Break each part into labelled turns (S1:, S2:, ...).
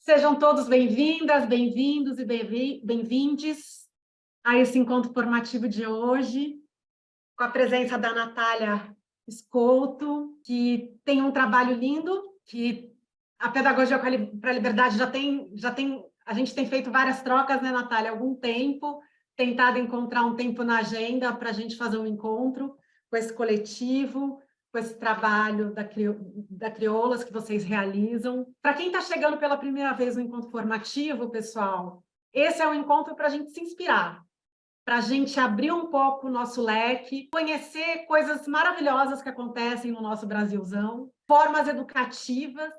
S1: Sejam todos bem-vindas, bem-vindos e bem-vindes a esse encontro formativo de hoje, com a presença da Natália Escolto, que tem um trabalho lindo, que a Pedagogia para a Liberdade a gente tem feito várias trocas, né, Natália, há algum tempo, tentado encontrar um tempo na agenda para a gente fazer um encontro com esse coletivo, com esse trabalho da Crioulas que vocês realizam. Para quem está chegando pela primeira vez no encontro formativo, pessoal, esse é um encontro para a gente se inspirar, para a gente abrir um pouco o nosso leque, conhecer coisas maravilhosas que acontecem no nosso Brasilzão, formas educativas,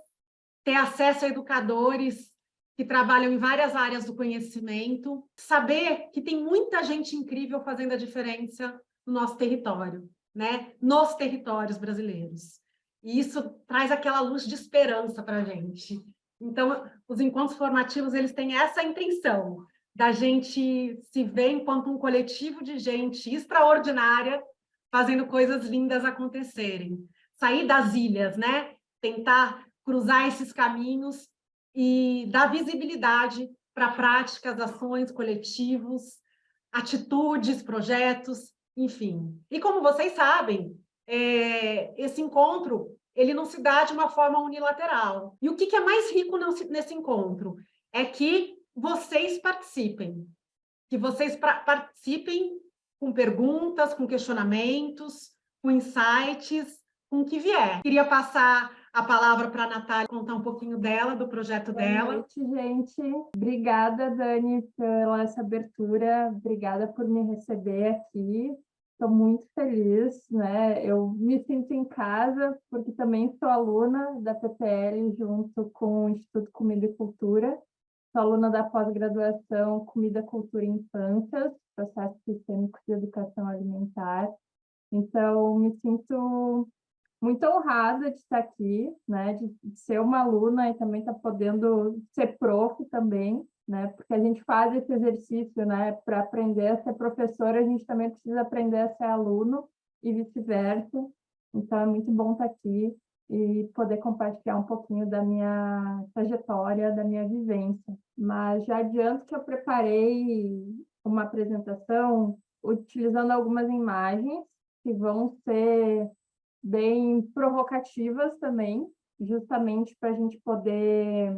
S1: ter acesso a educadores que trabalham em várias áreas do conhecimento, saber que tem muita gente incrível fazendo a diferença no nosso território, né? Nos territórios brasileiros. E isso traz aquela luz de esperança para a gente. Então, os encontros formativos, eles têm essa intenção da gente se ver enquanto um coletivo de gente extraordinária fazendo coisas lindas acontecerem. Sair das ilhas, né? Tentar cruzar esses caminhos e dar visibilidade para práticas, ações, coletivos, atitudes, projetos, enfim. E como vocês sabem, esse encontro ele não se dá de uma forma unilateral. E o que é mais rico nesse encontro? É que vocês participem, participem com perguntas, com questionamentos, com insights, com o que vier. Queria passar a palavra para a Natália contar um pouquinho dela, do projeto dela.
S2: Boa noite, gente. Obrigada, Dani, pela essa abertura. Obrigada por me receber aqui. Estou muito feliz, né? Eu me sinto em casa, porque também sou aluna da PPL junto com o Instituto Comida e Cultura. Sou aluna da pós-graduação Comida, Cultura e Infâncias, Processos Sistêmicos de Educação Alimentar. Então, me sinto muito honrada de estar aqui, né, de ser uma aluna e também estar podendo ser prof também, né, porque a gente faz esse exercício, né, para aprender a ser professora, a gente também precisa aprender a ser aluno e vice-versa. Então, é muito bom estar aqui e poder compartilhar um pouquinho da minha trajetória, da minha vivência. Mas já adianto que eu preparei uma apresentação utilizando algumas imagens que vão ser bem provocativas também, justamente para a gente poder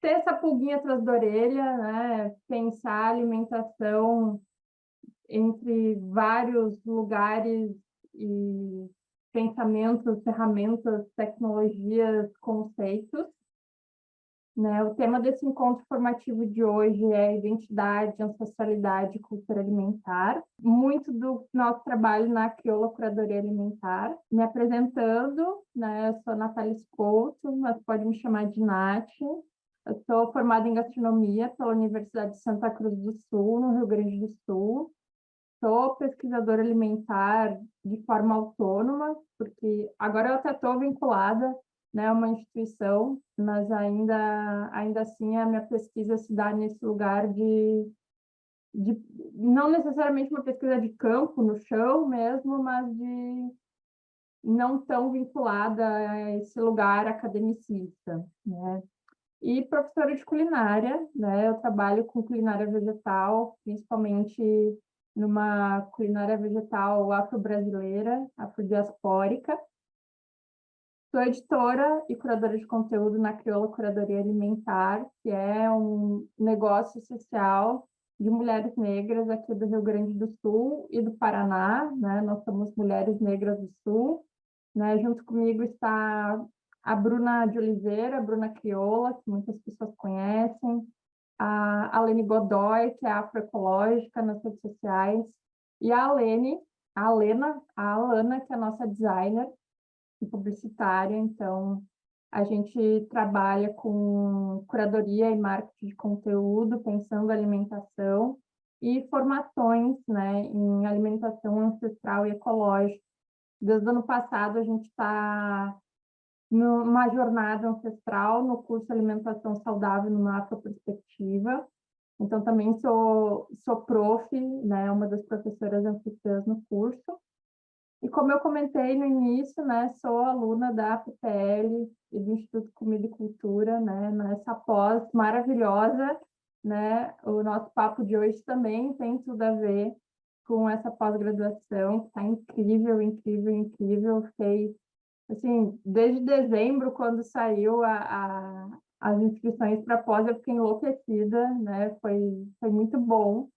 S2: ter essa pulguinha atrás da orelha, né? Pensar a alimentação entre vários lugares e pensamentos, ferramentas, tecnologias, conceitos. Né? O tema desse encontro formativo de hoje é identidade, ancestralidade e cultura alimentar. Muito do nosso trabalho na Crioula Curadoria Alimentar. Me apresentando, né? Eu sou Natália Couto, mas pode me chamar de Nath. Eu sou formada em gastronomia pela Universidade de Santa Cruz do Sul, no Rio Grande do Sul. Sou pesquisadora alimentar de forma autônoma, porque agora eu até estou vinculada, né, a uma instituição, mas ainda assim a minha pesquisa se dá nesse lugar de não necessariamente uma pesquisa de campo, no chão mesmo, mas de não tão vinculada a esse lugar academicista, né? E professora de culinária, né? Eu trabalho com culinária vegetal, principalmente numa culinária vegetal afro-brasileira, afrodiaspórica. Sou editora e curadora de conteúdo na Crioula Curadoria Alimentar, que é um negócio social de mulheres negras aqui do Rio Grande do Sul e do Paraná, né? Nós somos mulheres negras do Sul, né? Junto comigo está a Bruna de Oliveira, a Bruna Crioula, que muitas pessoas conhecem, a Alene Godoy, que é afroecológica nas redes sociais, e a Alana, que é a nossa designer e publicitária. Então, a gente trabalha com curadoria e marketing de conteúdo, pensando alimentação e formações, né, em alimentação ancestral e ecológica. Desde o ano passado, a gente está numa jornada ancestral no curso Alimentação Saudável numa Afroperspectiva. Então, também sou prof, né, uma das professoras anfitriãs no curso. E como eu comentei no início, né, sou aluna da PPL e do Instituto Comida e Cultura, né, nessa pós maravilhosa, né, o nosso papo de hoje também tem tudo a ver com essa pós-graduação, que está incrível, incrível, incrível. Fiquei, assim, desde dezembro, quando saiu as inscrições para pós, eu fiquei enlouquecida, né, foi muito bom,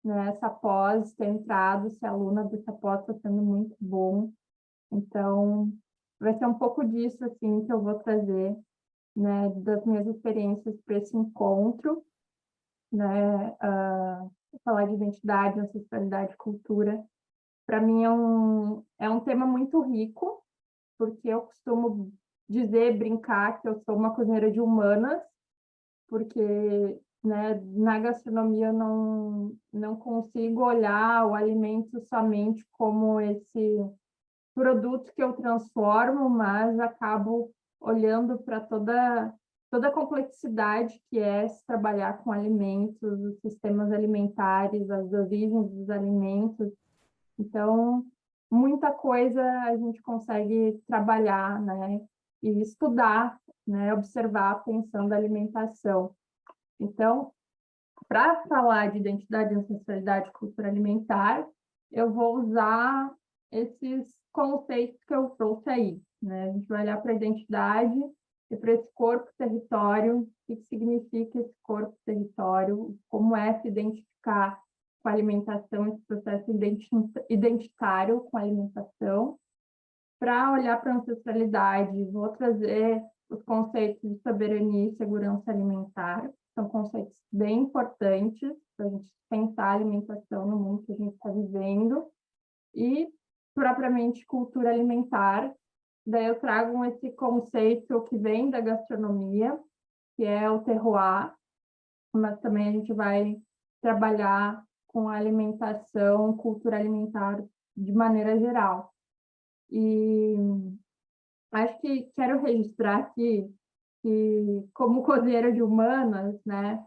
S2: né, essa pós, ter entrado, ser aluna dessa pós está sendo muito bom. Então, vai ser um pouco disso, assim, que eu vou trazer, né, das minhas experiências para esse encontro, né, falar de identidade, ancestralidade, cultura. Para mim é um tema muito rico, porque eu costumo dizer, brincar que eu sou uma cozinheira de humanas, porque, né, na gastronomia eu não consigo olhar o alimento somente como esse produto que eu transformo, mas acabo olhando para toda a complexidade que é se trabalhar com alimentos, os sistemas alimentares, as origens dos alimentos. Então, muita coisa a gente consegue trabalhar, né, e estudar, né, observar pensando a alimentação. Então, para falar de identidade, ancestralidade e cultura alimentar, eu vou usar esses conceitos que eu trouxe aí, né? A gente vai olhar para a identidade e para esse corpo-território, o que significa esse corpo-território, como é se identificar com a alimentação, esse processo identitário com a alimentação. Para olhar para a ancestralidade, vou trazer os conceitos de soberania e segurança alimentar, são conceitos bem importantes para a gente pensar a alimentação no mundo que a gente está vivendo, e propriamente cultura alimentar. Daí eu trago esse conceito que vem da gastronomia, que é o terroir, mas também a gente vai trabalhar com a alimentação, cultura alimentar de maneira geral. E acho que quero registrar aqui que, como cozinheira de humanas, né,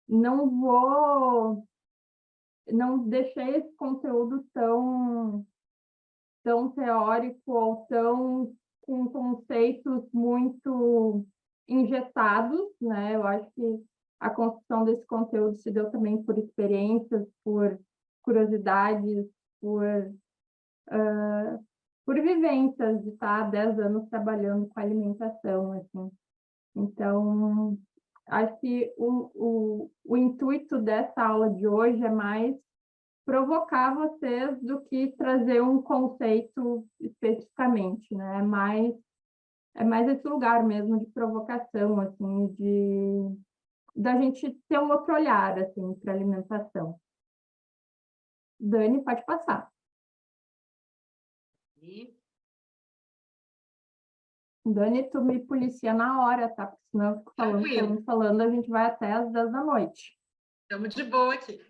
S2: não não deixei esse conteúdo tão teórico ou tão com conceitos muito engessados, né? Eu acho que a construção desse conteúdo se deu também por experiências, por curiosidades, por por vivências de estar há 10 anos trabalhando com alimentação, assim. Então, acho que o intuito dessa aula de hoje é mais provocar vocês do que trazer um conceito especificamente, né? É mais esse lugar mesmo de provocação, assim, da gente ter um outro olhar, assim, para a alimentação. Dani, pode passar.
S1: E
S2: Dani, tu me policia na hora, tá? Porque senão eu fico falando, a gente vai até às 10 da noite.
S1: estamos de boa aqui.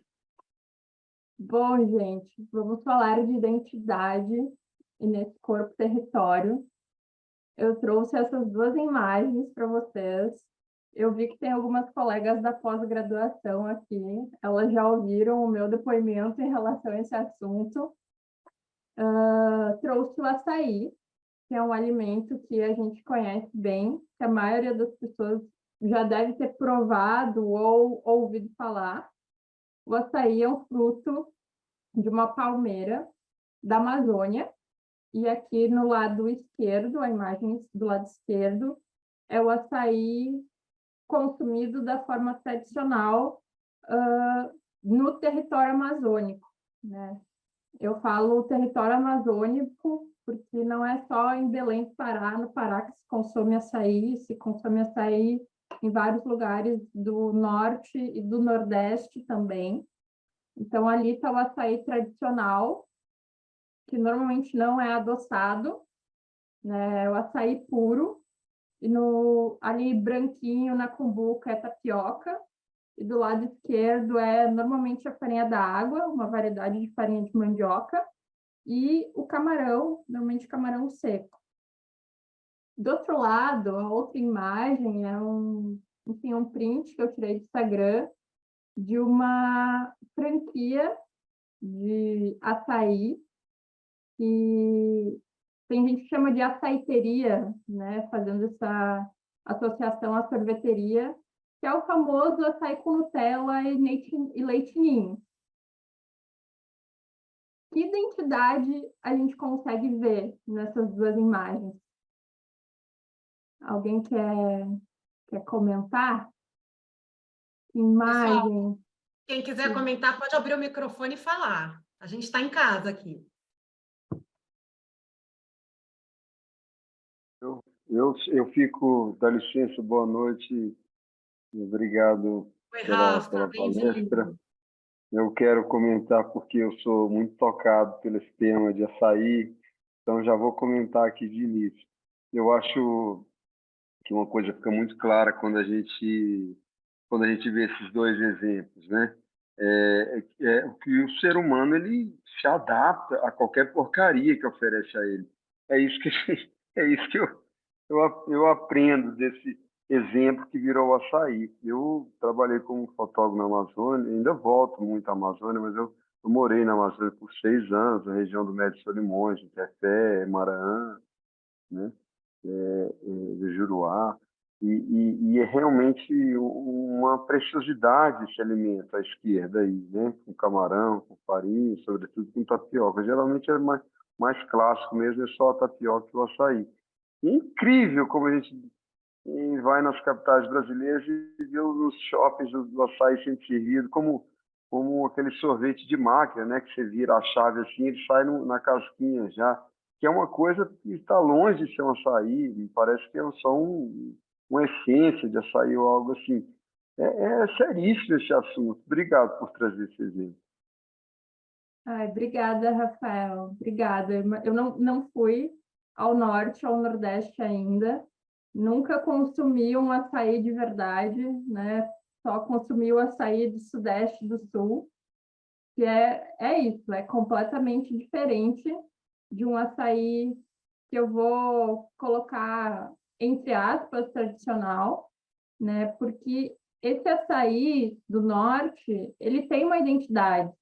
S2: Bom, gente, vamos falar de identidade e nesse corpo-território. Eu trouxe essas duas imagens para vocês. Eu vi que tem algumas colegas da pós-graduação aqui, elas já ouviram o meu depoimento em relação a esse assunto. Trouxe o açaí, que é um alimento que a gente conhece bem, que a maioria das pessoas já deve ter provado ou ouvido falar. O açaí é um fruto de uma palmeira da Amazônia, e aqui no lado esquerdo, a imagem do lado esquerdo, é o açaí consumido da forma tradicional no território amazônico, né? Eu falo território amazônico porque não é só em Belém do Pará, no Pará, que se consome açaí em vários lugares do norte e do nordeste também. Então, ali está o açaí tradicional, que normalmente não é adoçado, né? É o açaí puro, e ali branquinho na cumbuca é tapioca, e do lado esquerdo é normalmente a farinha da água, uma variedade de farinha de mandioca, e o camarão, normalmente camarão seco. Do outro lado, a outra imagem é enfim, um print que eu tirei do Instagram de uma franquia de açaí que tem gente que chama de açaiteria, né? Fazendo essa associação à sorveteria, que é o famoso açaí com Nutella e leite ninho. Que identidade a gente consegue ver nessas duas imagens? Alguém quer comentar?
S1: Pessoal,
S2: Imagem.
S1: quem quiser comentar, pode abrir o microfone e falar. A gente está em casa aqui.
S3: Eu fico, dá licença, boa noite, obrigado
S1: Oi,
S3: pela
S1: Rafa,
S3: palestra.
S1: bem-vindo.
S3: Eu quero comentar porque eu sou muito tocado pelo esse tema de açaí, então já vou comentar aqui de início. Eu acho que uma coisa fica muito clara quando a gente vê esses dois exemplos, né? É que o ser humano ele se adapta a qualquer porcaria que oferece a ele. É isso que é isso que eu aprendo desse exemplo que virou o açaí. Eu trabalhei como fotógrafo na Amazônia, ainda volto muito à Amazônia, mas eu morei na Amazônia por 6 anos, na região do Médio Solimões, Tefé, Maranhão, né? De Juruá, e é realmente uma preciosidade esse alimento à esquerda aí, né? Com camarão, com farinha, sobretudo com tapioca. Geralmente é mais clássico mesmo, é só a tapioca e o açaí. E é incrível como a gente vai nas capitais brasileiras e vê nos shoppings do açaí sendo servido como aquele sorvete de máquina, né? Que você vira a chave assim, ele sai na casquinha já, que é uma coisa que está longe de ser um açaí, me parece que é só uma essência de açaí ou algo assim. É seríssimo esse assunto. Obrigado por trazer esse exemplo.
S2: Ai, obrigada, Rafael. Obrigada. Eu não fui ao norte, ao nordeste ainda. Nunca consumi um açaí de verdade, né? Só consumi o açaí do sudeste e do sul, que é isso, é completamente diferente de um açaí que eu vou colocar entre aspas tradicional, né? Porque esse açaí do norte, ele tem uma identidade,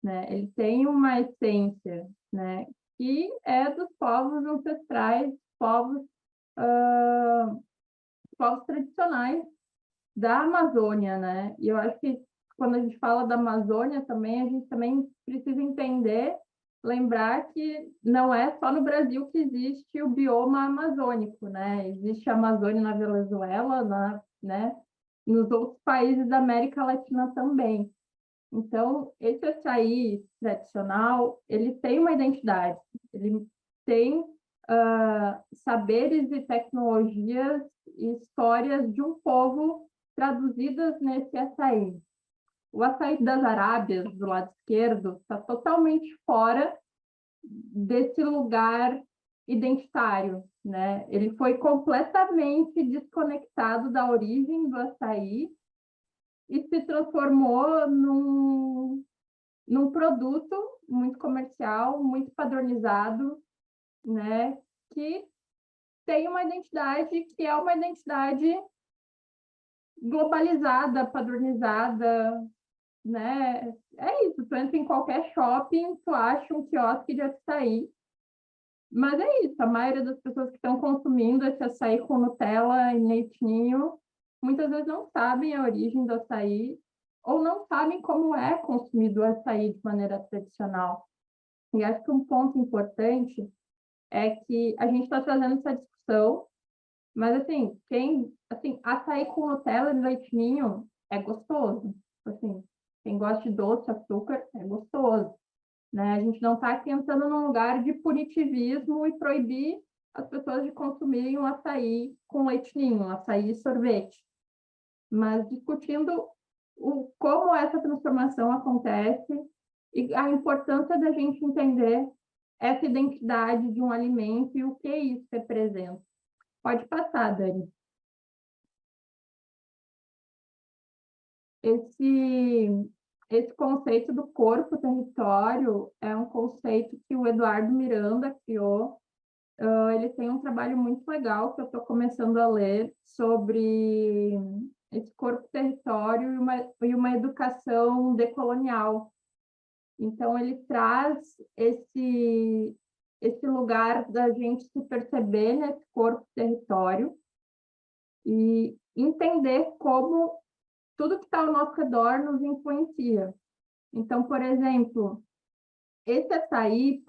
S2: né? Ele tem uma essência, né? Que é dos povos ancestrais, povos tradicionais da Amazônia, né? E eu acho que quando a gente fala da Amazônia também, a gente também precisa entender, lembrar que não é só no Brasil que existe o bioma amazônico, né? Existe a Amazônia na Venezuela, né? Nos outros países da América Latina também. Então, esse açaí tradicional, ele tem uma identidade, ele tem saberes e tecnologias e histórias de um povo traduzidas nesse açaí. O açaí das Arábias, do lado esquerdo, está totalmente fora desse lugar identitário, né? Ele foi completamente desconectado da origem do açaí e se transformou num produto muito comercial, muito padronizado, né? Que tem uma identidade que é uma identidade globalizada, padronizada, né? É isso, tu entra em qualquer shopping, tu acha um quiosque de açaí. Mas é isso, a maioria das pessoas que estão consumindo esse açaí com Nutella e leitinho, muitas vezes não sabem a origem do açaí ou não sabem como é consumido o açaí de maneira tradicional. E acho que um ponto importante é que a gente está trazendo essa discussão, mas assim, açaí com Nutella e leitinho é gostoso. Assim, quem gosta de doce, açúcar, é gostoso, né? A gente não está aqui entrando num lugar de punitivismo e proibir as pessoas de consumirem um açaí com leitinho, um açaí e sorvete, mas discutindo como essa transformação acontece e a importância da gente entender essa identidade de um alimento e o que isso representa. Pode passar, Dani. Esse conceito do corpo-território é um conceito que o Eduardo Miranda criou. Ele tem um trabalho muito legal que eu estou começando a ler sobre esse corpo-território e uma educação decolonial. Então, ele traz esse lugar da gente se perceber nesse corpo território e entender como tudo que está ao nosso redor nos influencia. Então, por exemplo, esse açaí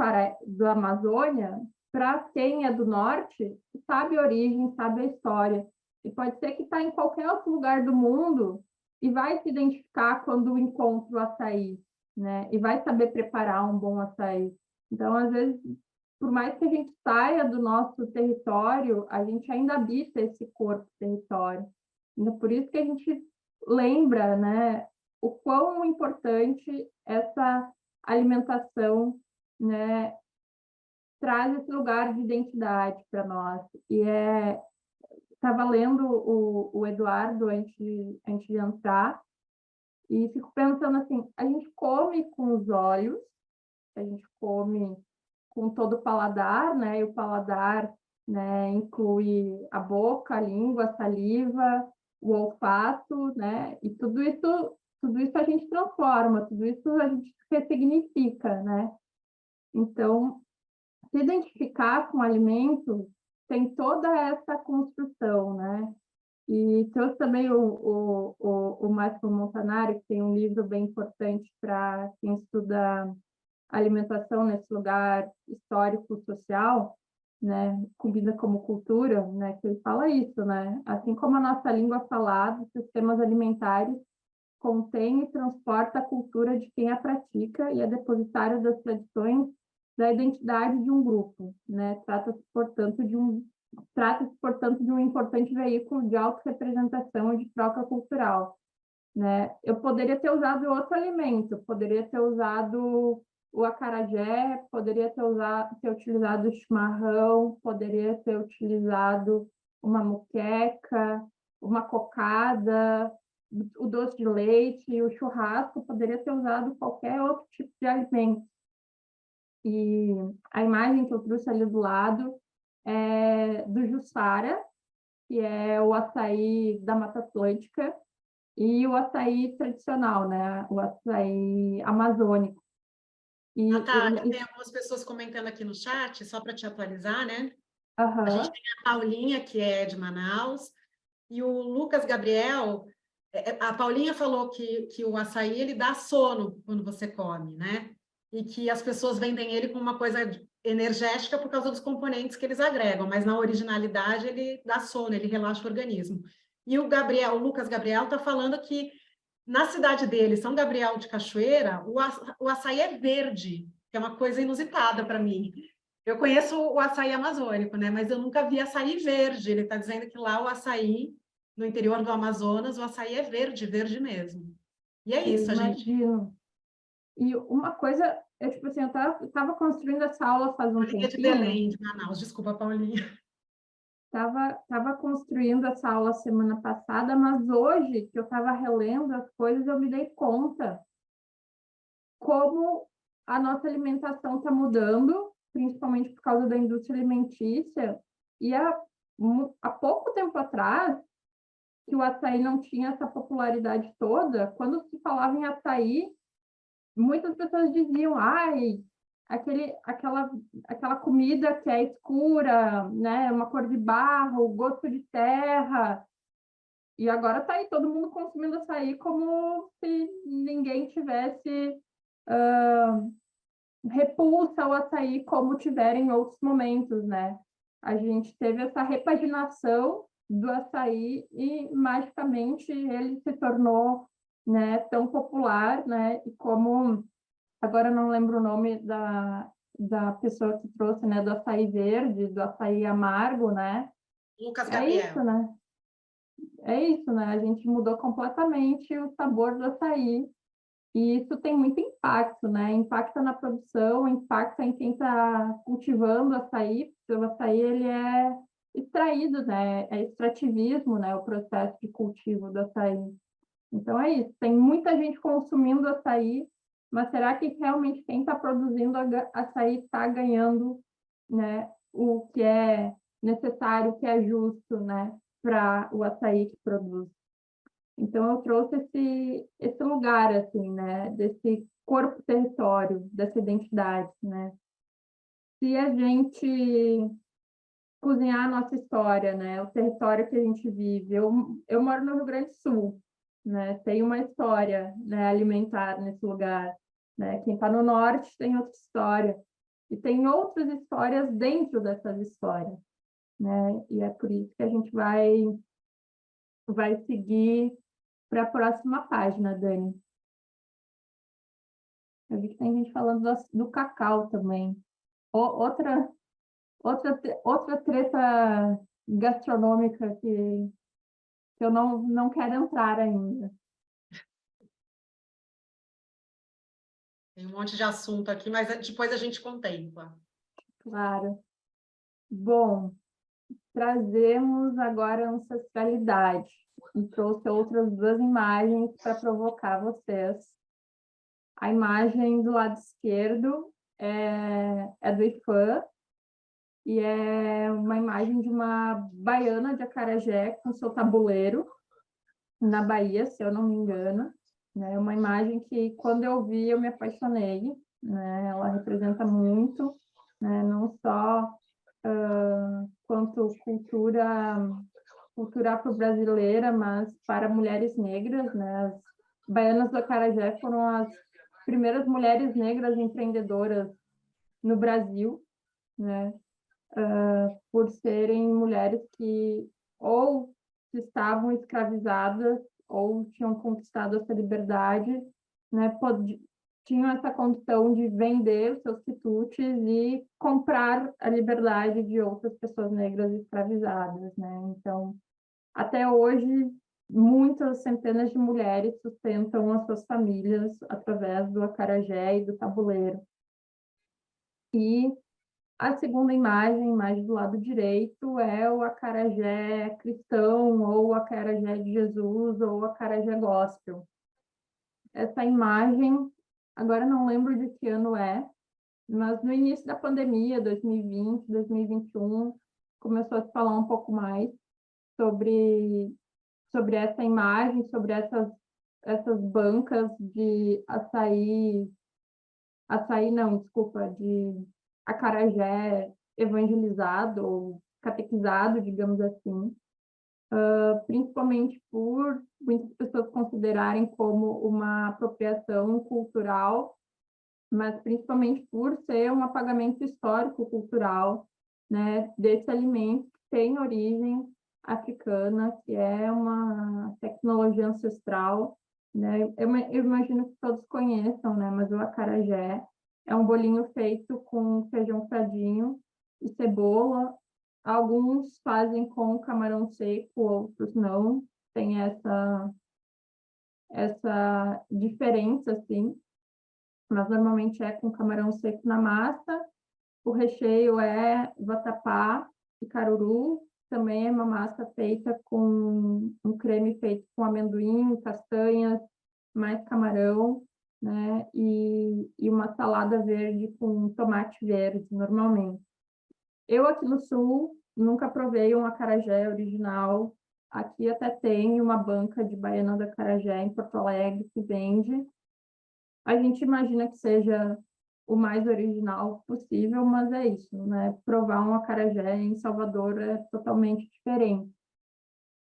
S2: do Amazônia, para quem é do norte, sabe a origem, sabe a história. E pode ser que está em qualquer outro lugar do mundo e vai se identificar quando encontra o açaí, né? E vai saber preparar um bom açaí. Então, às vezes, por mais que a gente saia do nosso território, a gente ainda habita esse corpo território. Então, por isso que a gente lembra, né, o quão importante essa alimentação, né, traz esse lugar de identidade para nós. E estava lendo o Eduardo antes de entrar e fico pensando assim, a gente come com os olhos, a gente come com todo o paladar, né? E o paladar, né, inclui a boca, a língua, a saliva, o olfato, né? E tudo isso a gente transforma, tudo isso a gente ressignifica, né? Então, se identificar com o alimento tem toda essa construção, né? E trouxe também o Máximo Montanari, que tem um livro bem importante para quem estuda alimentação nesse lugar histórico-social, né, comida como cultura, né, que ele fala isso, né, assim como a nossa língua falada, os sistemas alimentares contém e transporta a cultura de quem a pratica e é depositário das tradições da identidade de um grupo, né, trata-se, portanto, de um importante veículo de autorrepresentação e de troca cultural, né? Eu poderia ter usado outro alimento, poderia ter usado o acarajé, poderia ter utilizado o chimarrão, poderia ter utilizado uma moqueca, uma cocada, o doce de leite, o churrasco, poderia ter usado qualquer outro tipo de alimento. E a imagem que eu trouxe ali do lado é do Jussara, que é o açaí da Mata Atlântica, e o açaí tradicional, né? O açaí amazônico.
S1: Natália, tem algumas pessoas comentando aqui no chat, só para te atualizar, né? A gente tem a Paulinha, que é de Manaus, e o Lucas Gabriel. A Paulinha falou que o açaí ele dá sono quando você come, né? E que as pessoas vendem ele como uma coisa energética por causa dos componentes que eles agregam, mas na originalidade ele dá sono, ele relaxa o organismo. E o Lucas Gabriel está falando que na cidade dele, São Gabriel de Cachoeira, o açaí é verde, que é uma coisa inusitada para mim. Eu conheço o açaí amazônico, né? Mas eu nunca vi açaí verde. Ele está dizendo que lá o açaí, no interior do Amazonas, o açaí é verde, verde mesmo. E é isso, a gente.
S2: Imagino. E uma coisa, tipo assim, eu estava construindo essa aula faz um
S1: Paulinha de
S2: tempinho.
S1: Belém, de Manaus, desculpa, Paulinha.
S2: Tava construindo essa aula semana passada, mas hoje, que eu estava relendo as coisas, eu me dei conta como a nossa alimentação está mudando, principalmente por causa da indústria alimentícia, e há pouco tempo atrás, que o açaí não tinha essa popularidade toda, quando se falava em açaí, muitas pessoas diziam, ai, aquela comida que é escura, né, uma cor de barro, gosto de terra, e agora está aí todo mundo consumindo açaí como se ninguém tivesse repulsa ao açaí como tiver em outros momentos, né? A gente teve essa repaginação do açaí e magicamente ele se tornou, né, tão popular, né? E como agora eu não lembro o nome da pessoa que trouxe, né, do açaí verde, do açaí amargo, né?
S1: Lucas
S2: É
S1: Gabriel.
S2: isso, né? É isso, né? A gente mudou completamente o sabor do açaí. E isso tem muito impacto, né? Impacta na produção, impacta em quem está cultivando o açaí, porque o açaí ele é extraído, né? É extrativismo, né? O processo de cultivo do açaí. Então é isso, tem muita gente consumindo açaí, mas será que realmente quem está produzindo açaí está ganhando, né, o que é necessário, o que é justo, né, para o açaí que produz? Então eu trouxe esse lugar assim, né, desse corpo território, dessa identidade, né? se a gente cozinhar a nossa história, né? O território que a gente vive. Eu moro no Rio Grande do Sul, né? Tem uma história, né, alimentar nesse lugar, né? Quem está no norte tem outra história. E tem outras histórias dentro dessas histórias, né? E é por isso que a gente vai seguir para a próxima página, Dani. Eu vi que tem gente falando do cacau também. Outra treta gastronômica que eu não quero entrar ainda.
S1: Tem um monte de assunto aqui, mas depois a gente contempla.
S2: Claro. Bom, trazemos agora a ancestralidade. E trouxe outras duas imagens para provocar vocês. A imagem do lado esquerdo é do IFAM, e é uma imagem de uma baiana de acarajé com seu tabuleiro, na Bahia, se eu não me engano. É uma imagem que, quando eu vi, eu me apaixonei, né? Ela representa muito, né? Não só quanto cultura afro-brasileira, mas para mulheres negras, né? As baianas do acarajé foram as primeiras mulheres negras empreendedoras no Brasil, né? Por serem mulheres que ou estavam escravizadas ou tinham conquistado essa liberdade, né? Tinham essa condição de vender os seus quitutes e comprar a liberdade de outras pessoas negras escravizadas, né? Então, até hoje, muitas centenas de mulheres sustentam as suas famílias através do acarajé e do tabuleiro. E a segunda imagem do lado direito, é o acarajé cristão, ou o acarajé de Jesus, ou o acarajé gospel. Essa imagem, agora não lembro de que ano é, mas no início da pandemia, 2020, 2021, começou a se falar um pouco mais sobre essa imagem, sobre essas bancas de açaí não, desculpa, de acarajé evangelizado ou catequizado, digamos assim, principalmente por muitas pessoas considerarem como uma apropriação cultural, mas principalmente por ser um apagamento histórico-cultural, né, desse alimento que tem origem africana, que é uma tecnologia ancestral, né? Eu imagino que todos conheçam, né, mas o acarajé é um bolinho feito com feijão fradinho e cebola. Alguns fazem com camarão seco, outros não. Tem essa diferença, assim, mas normalmente é com camarão seco na massa. O recheio é vatapá e caruru, também é uma massa feita com um creme feito com amendoim, castanhas, mais camarão, né? E uma salada verde com tomate verde, normalmente. Eu aqui no Sul nunca provei um acarajé original. Aqui até tem uma banca de baiana do acarajé em Porto Alegre que vende. A gente imagina que seja o mais original possível, mas é isso, né? Provar um acarajé em Salvador é totalmente diferente.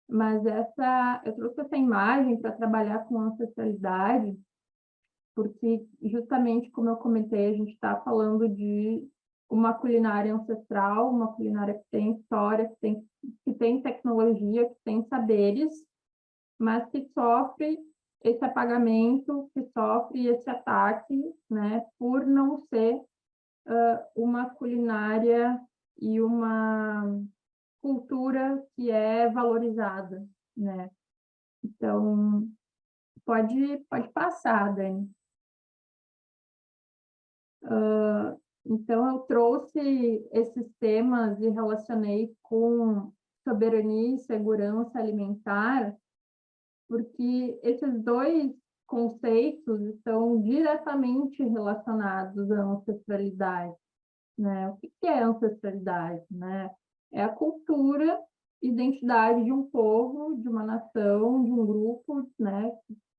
S2: Mas eu trouxe essa imagem para trabalhar com ancestralidade, porque justamente como eu comentei, a gente está falando de uma culinária ancestral, uma culinária que tem história, que tem tecnologia, que tem saberes, mas que sofre esse apagamento, que sofre esse ataque, né, por não ser uma culinária e uma cultura que é valorizada, né? Então, pode passar, Dani. Então, eu trouxe esses temas e relacionei com soberania e segurança alimentar, porque esses dois conceitos estão diretamente relacionados à ancestralidade, né? O que é ancestralidade, né? É a cultura, identidade de um povo, de uma nação, de um grupo, né?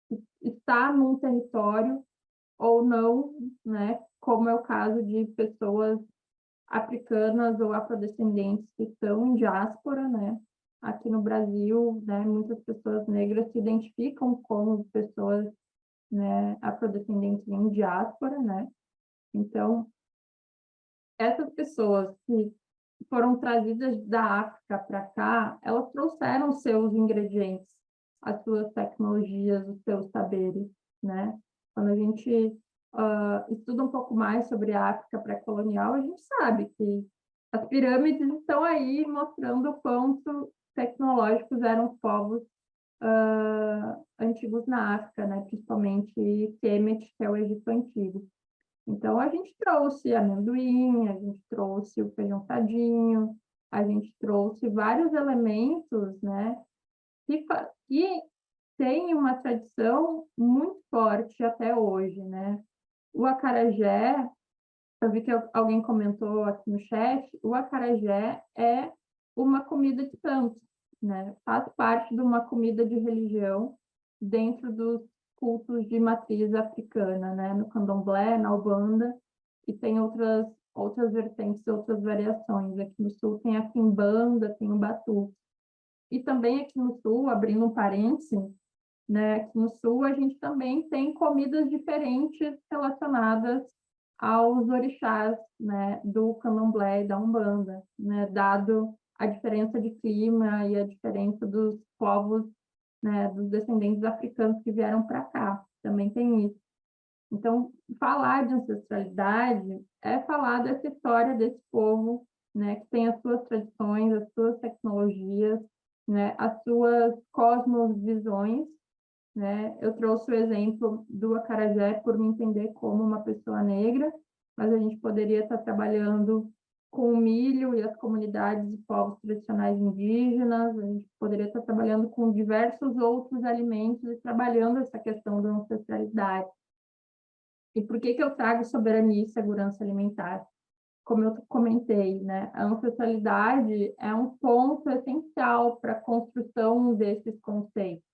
S2: Que está num território ou não, né? Como é o caso de pessoas africanas ou afrodescendentes que estão em diáspora, né? Aqui no Brasil, né, muitas pessoas negras se identificam como pessoas, né, afrodescendentes em diáspora, né? Então, essas pessoas que foram trazidas da África para cá, elas trouxeram seus ingredientes, as suas tecnologias, os seus saberes, né? Quando a gente estuda um pouco mais sobre a África pré-colonial, a gente sabe que as pirâmides estão aí mostrando o quanto tecnológicos eram os povos antigos na África, né? Principalmente Kemet, que é o Egito Antigo. Então, a gente trouxe amendoim, a gente trouxe o feijão tadinho, a gente trouxe vários elementos, né, que tem uma tradição muito forte até hoje, né? O acarajé, eu vi que alguém comentou aqui no chat, o acarajé é uma comida de santo, né? Faz parte de uma comida de religião dentro dos cultos de matriz africana, né? No candomblé, na Umbanda, e tem outras vertentes, outras variações. Aqui no sul tem a quimbanda, tem o batuque. E também aqui no sul, abrindo um parêntese, né? Aqui no sul a gente também tem comidas diferentes relacionadas aos orixás, né, do candomblé e da Umbanda, né, dado a diferença de clima e a diferença dos povos, né, dos descendentes africanos que vieram para cá, também tem isso. Então, falar de ancestralidade é falar dessa história desse povo, né, que tem as suas tradições, as suas tecnologias, né, as suas cosmovisões, né? Eu trouxe o exemplo do acarajé por me entender como uma pessoa negra, mas a gente poderia estar trabalhando com o milho e as comunidades e povos tradicionais indígenas, a gente poderia estar trabalhando com diversos outros alimentos e trabalhando essa questão da ancestralidade. E por que eu trago soberania e segurança alimentar? Como eu comentei, né? A ancestralidade é um ponto essencial para a construção desses conceitos,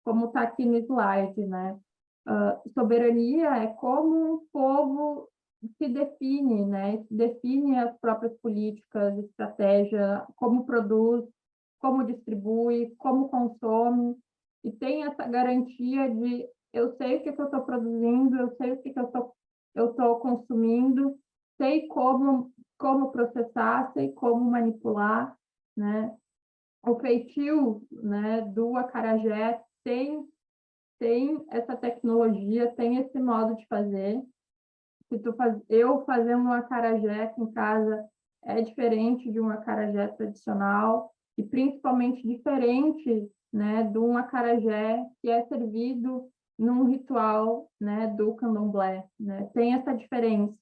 S2: como está aqui no slide, né? Soberania é como um povo se define, né? Define as próprias políticas, estratégia, como produz, como distribui, como consome, e tem essa garantia de eu sei o que eu estou produzindo, eu sei o que eu estou consumindo, sei como processar, sei como manipular, né? O feitio, né, do acarajé tem essa tecnologia, tem esse modo de fazer. Eu fazendo um acarajé aqui em casa é diferente de um acarajé tradicional e principalmente diferente, né, de um acarajé que é servido num ritual, né, do candomblé, né? Tem essa diferença,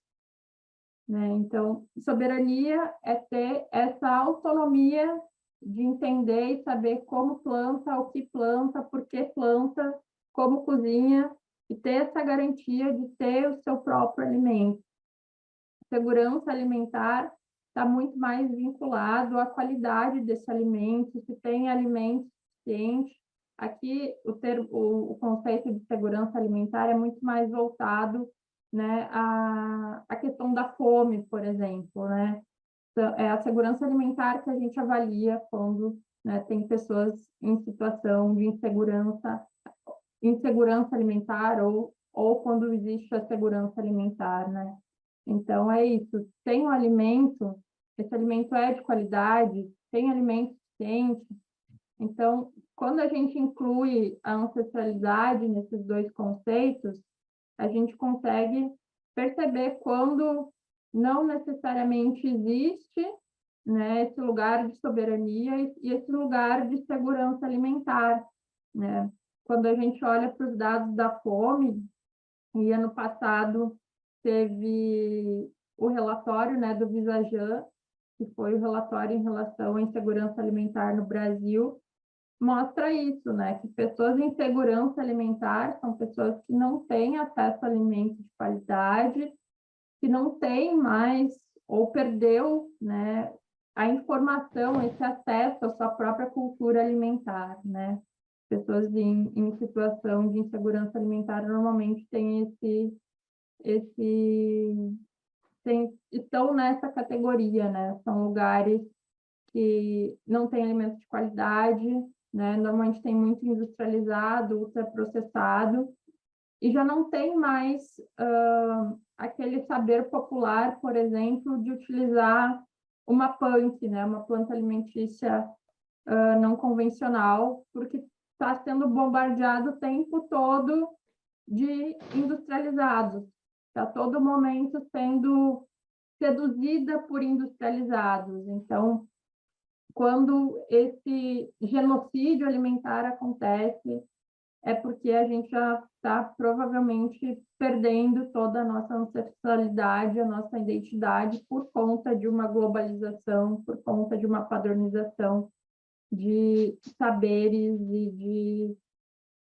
S2: né? Então, soberania é ter essa autonomia de entender e saber como planta, o que planta, por que planta, como cozinha, e ter essa garantia de ter o seu próprio alimento. Segurança alimentar está muito mais vinculado à qualidade desse alimento, se tem alimento suficiente. Aqui, o conceito de segurança alimentar é muito mais voltado, né, à questão da fome, por exemplo, né? Então, é a segurança alimentar que a gente avalia quando, né, tem pessoas em situação de insegurança alimentar ou quando existe a segurança alimentar, né? Então, é isso. Tem um alimento, esse alimento é de qualidade, tem alimento suficiente. Então, quando a gente inclui a ancestralidade nesses dois conceitos, a gente consegue perceber quando não necessariamente existe, né, esse lugar de soberania e esse lugar de segurança alimentar, né? Quando a gente olha para os dados da fome, e ano passado teve o relatório, né, do Visajan, que foi o relatório em relação à insegurança alimentar no Brasil, mostra isso, né, que pessoas em segurança alimentar são pessoas que não têm acesso a alimentos de qualidade, que não têm mais ou perdeu, né, a informação, esse acesso à sua própria cultura alimentar, né? Pessoas em situação de insegurança alimentar normalmente têm esse estão nessa categoria, né? São lugares que não têm alimentos de qualidade, né? Normalmente tem muito industrializado, ultraprocessado, e já não tem mais aquele saber popular, por exemplo, de utilizar uma punk, né? Uma planta alimentícia não convencional, porque está sendo bombardeado o tempo todo de industrializados. Está todo momento sendo seduzida por industrializados. Então, quando esse genocídio alimentar acontece, é porque a gente já está provavelmente perdendo toda a nossa ancestralidade, a nossa identidade, por conta de uma globalização, por conta de uma padronização de saberes e de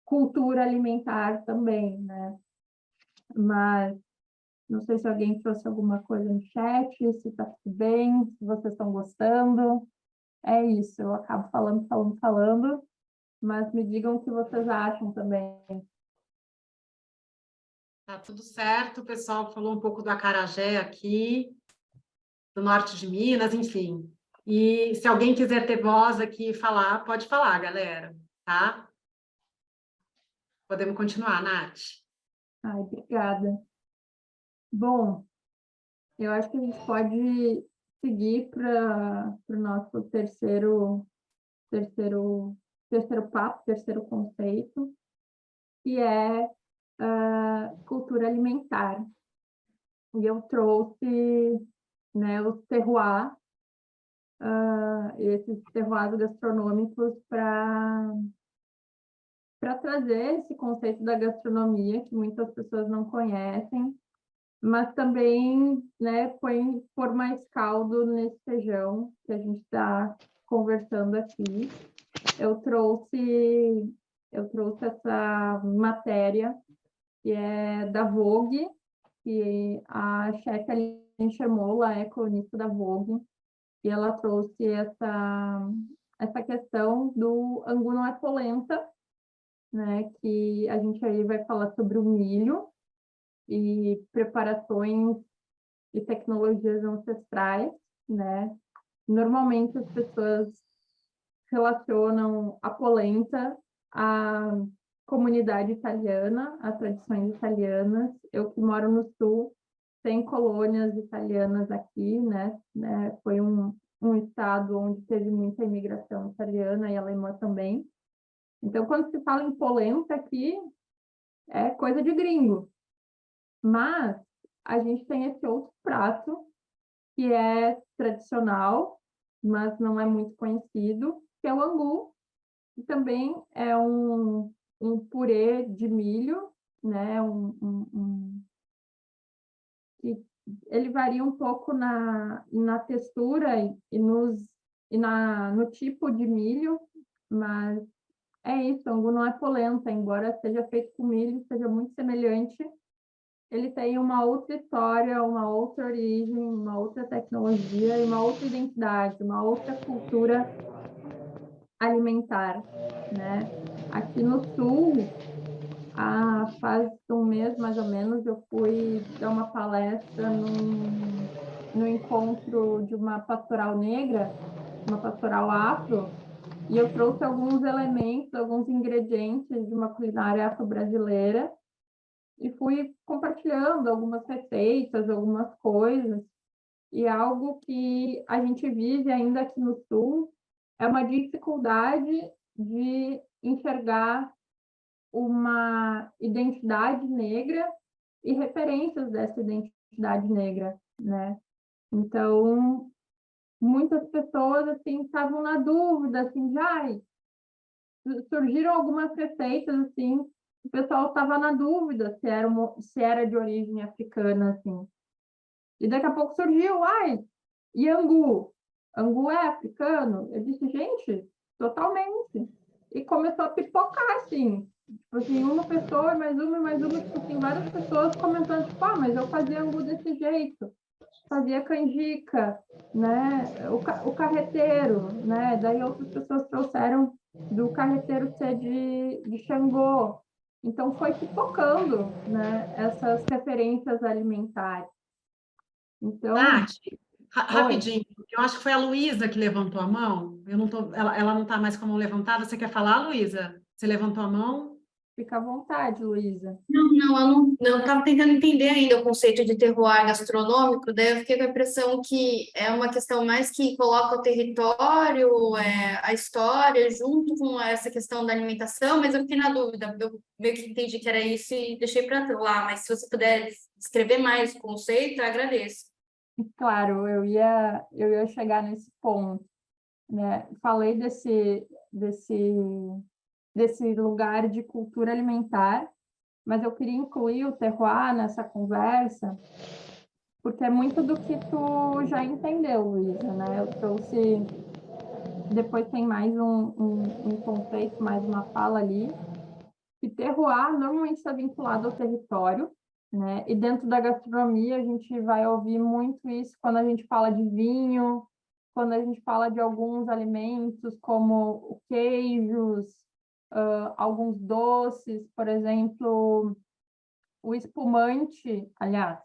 S2: cultura alimentar também, né? Mas não sei se alguém trouxe alguma coisa no chat, se está tudo bem, se vocês estão gostando. É isso, eu acabo falando, mas me digam o que vocês acham também.
S1: Tá tudo certo, o pessoal falou um pouco do acarajé aqui, do norte de Minas, enfim. E se alguém quiser ter voz aqui e falar, pode falar, galera, tá? Podemos continuar, Nath.
S2: Ai, obrigada. Bom, eu acho que a gente pode seguir para o nosso terceiro papo, terceiro conceito, que é cultura alimentar. E eu trouxe, né, os terroirs, esses terroirs gastronômicos para trazer esse conceito da gastronomia, que muitas pessoas não conhecem, mas também, né, pôr mais caldo nesse feijão que a gente está conversando aqui. Eu trouxe essa matéria, que é da Vogue, que a chefe Aline Chermola é colunista da Vogue, e ela trouxe essa questão do angu não é polenta, né, que a gente aí vai falar sobre o milho e preparações e tecnologias ancestrais, né? Normalmente as pessoas relacionam a polenta à comunidade italiana, às tradições italianas. Eu que moro no sul, tem colônias italianas aqui, né? Foi um estado onde teve muita imigração italiana e alemã também. Então, quando se fala em polenta aqui, é coisa de gringo. Mas a gente tem esse outro prato, que é tradicional, mas não é muito conhecido, que é o angu, que também é um purê de milho, né? Que ele varia um pouco na textura no tipo de milho, mas é isso, o angu não é polenta, embora seja feito com milho, seja muito semelhante. Ele tem uma outra história, uma outra origem, uma outra tecnologia e uma outra identidade, uma outra cultura alimentar, né? Aqui no sul, faz um mês mais ou menos, eu fui dar uma palestra no encontro de uma pastoral negra, uma pastoral afro, e eu trouxe alguns elementos, alguns ingredientes de uma culinária afro-brasileira e fui compartilhando algumas receitas, algumas coisas, e algo que a gente vive ainda aqui no Sul é uma dificuldade de enxergar uma identidade negra e referências dessa identidade negra, né? Então, muitas pessoas assim estavam na dúvida, assim, já surgiram algumas receitas assim, o pessoal estava na dúvida se era de origem africana, assim. E daqui a pouco surgiu, e angu? Angu é africano? Eu disse, gente, totalmente. E começou a pipocar, assim. Tipo assim, uma pessoa, mais uma, tipo assim, várias pessoas comentando, tipo, mas eu fazia angu desse jeito. Fazia canjica, né? O carreteiro, né? Daí outras pessoas trouxeram do carreteiro ser de Xangô. Então, foi pipocando, né? Essas referências alimentares. Então,
S1: Nath,
S2: oi,
S1: rapidinho, eu acho que foi a Luísa que levantou a mão. Eu não tô, ela não está mais com a mão levantada. Você quer falar, Luísa? Você levantou a mão?
S2: fica à vontade, Luísa.
S4: Não, eu não estava tentando entender ainda o conceito de terroir gastronômico, daí eu fiquei com a impressão que é uma questão mais que coloca o território, a história, junto com essa questão da alimentação, mas eu fiquei na dúvida, eu meio que entendi que era isso e deixei para lá, mas se você puder descrever mais o conceito, eu agradeço.
S2: Claro, eu ia chegar nesse ponto, né? Falei desse lugar de cultura alimentar, mas eu queria incluir o terroir nessa conversa, porque é muito do que tu já entendeu, Luísa, né? Eu trouxe, depois tem mais um conceito, mais uma fala ali, que terroir normalmente está vinculado ao território, né? E dentro da gastronomia a gente vai ouvir muito isso quando a gente fala de vinho, quando a gente fala de alguns alimentos como queijos, alguns doces, por exemplo, o espumante, aliás,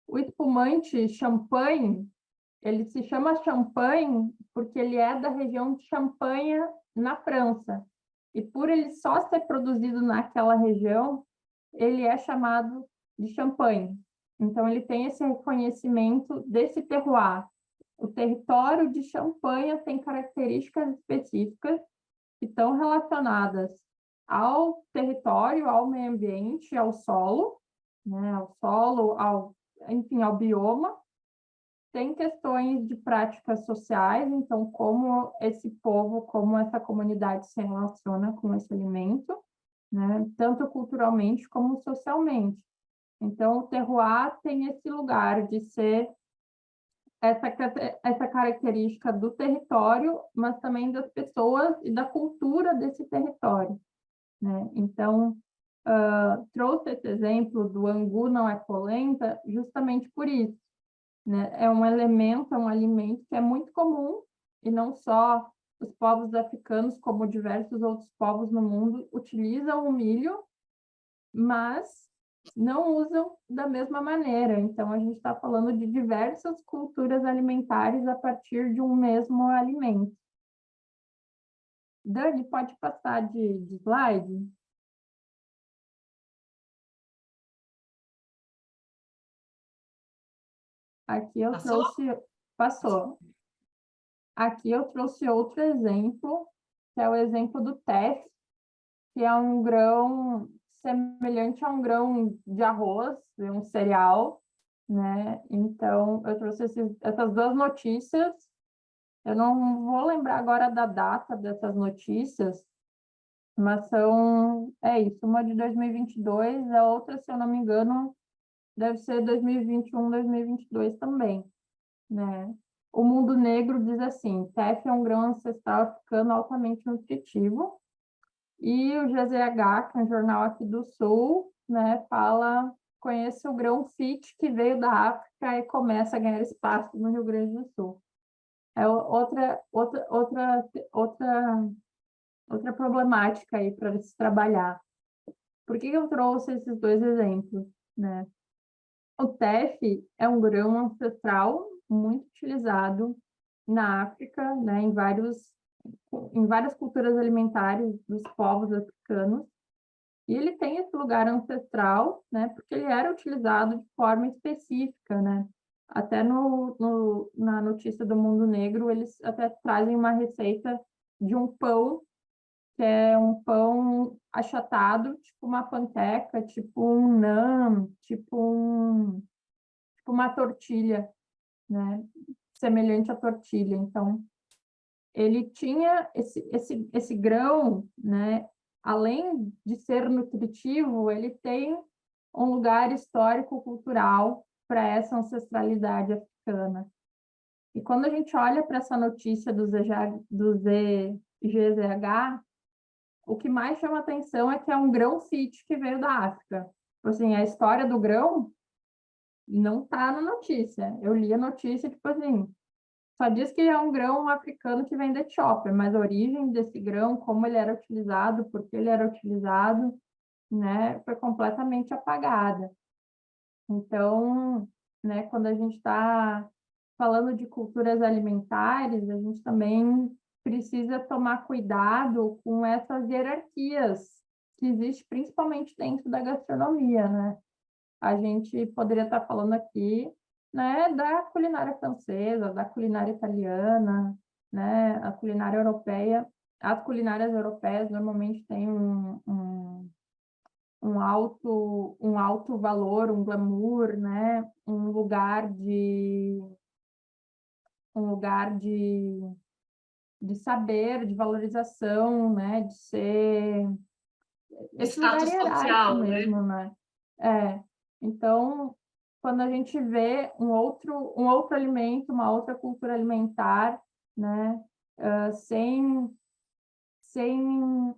S2: o espumante champanhe, ele se chama champanhe porque ele é da região de Champagne, na França. E por ele só ser produzido naquela região, ele é chamado de champanhe. Então, ele tem esse reconhecimento desse terroir. O território de Champagne tem características específicas que estão relacionadas ao território, ao meio ambiente, ao solo, né? Ao solo, enfim, ao bioma. Tem questões de práticas sociais, então, como esse povo, como essa comunidade se relaciona com esse alimento, né? Tanto culturalmente como socialmente. Então, o terroir tem esse lugar de ser essa característica do território, mas também das pessoas e da cultura desse território, né? Então, trouxe esse exemplo do angu não é polenta justamente por isso, né? É um elemento, é um alimento que é muito comum, e não só os povos africanos, como diversos outros povos no mundo, utilizam o milho, mas não usam da mesma maneira. Então, a gente está falando de diversas culturas alimentares a partir de um mesmo alimento. Dani, pode passar de slide? Aqui eu
S1: Passou?
S2: trouxe... Passou. Aqui eu trouxe outro exemplo, que é o exemplo do teff, que é um grão semelhante a um grão de arroz, um cereal, né? Então, eu trouxe essas duas notícias. Eu não vou lembrar agora da data dessas notícias, mas é isso, uma de 2022, a outra, se eu não me engano, deve ser 2021, 2022 também, né? O Mundo Negro diz assim: teff é um grão ancestral africano altamente nutritivo. E o GZH, que é um jornal aqui do Sul, né, fala: conheça o grão fit que veio da África e começa a ganhar espaço no Rio Grande do Sul. É outra problemática aí para se trabalhar. Por que eu trouxe esses dois exemplos, né? O teff é um grão ancestral muito utilizado na África, né, em várias culturas alimentares dos povos africanos. E ele tem esse lugar ancestral, né, porque ele era utilizado de forma específica, né? Até na notícia do Mundo Negro, eles até trazem uma receita de um pão, que é um pão achatado, tipo uma panqueca, tipo um naan, tipo uma tortilha, né? Semelhante à tortilha. Então, ele tinha esse grão, né? Além de ser nutritivo, ele tem um lugar histórico-cultural para essa ancestralidade africana. E quando a gente olha para essa notícia do ZGZH, o que mais chama atenção é que é um grão fit que veio da África. Assim, a história do grão não está na notícia. Eu li a notícia, tipo assim, só diz que é um grão africano que vem da Etiópia, mas a origem desse grão, como ele era utilizado, por que ele era utilizado, né, foi completamente apagada. Então, né? Quando a gente está falando de culturas alimentares, a gente também precisa tomar cuidado com essas hierarquias que existem principalmente dentro da gastronomia, né? A gente poderia estar falando aqui, né, da culinária francesa, da culinária italiana, né, a culinária europeia. As culinárias europeias normalmente têm um alto valor, um glamour, né, um lugar de saber, de valorização, né, de ser esse lugar
S1: Status
S2: hierárquico
S1: social, né?
S2: mesmo, né? É. Então, quando a gente vê um outro alimento, uma outra cultura alimentar, né, sem, sem,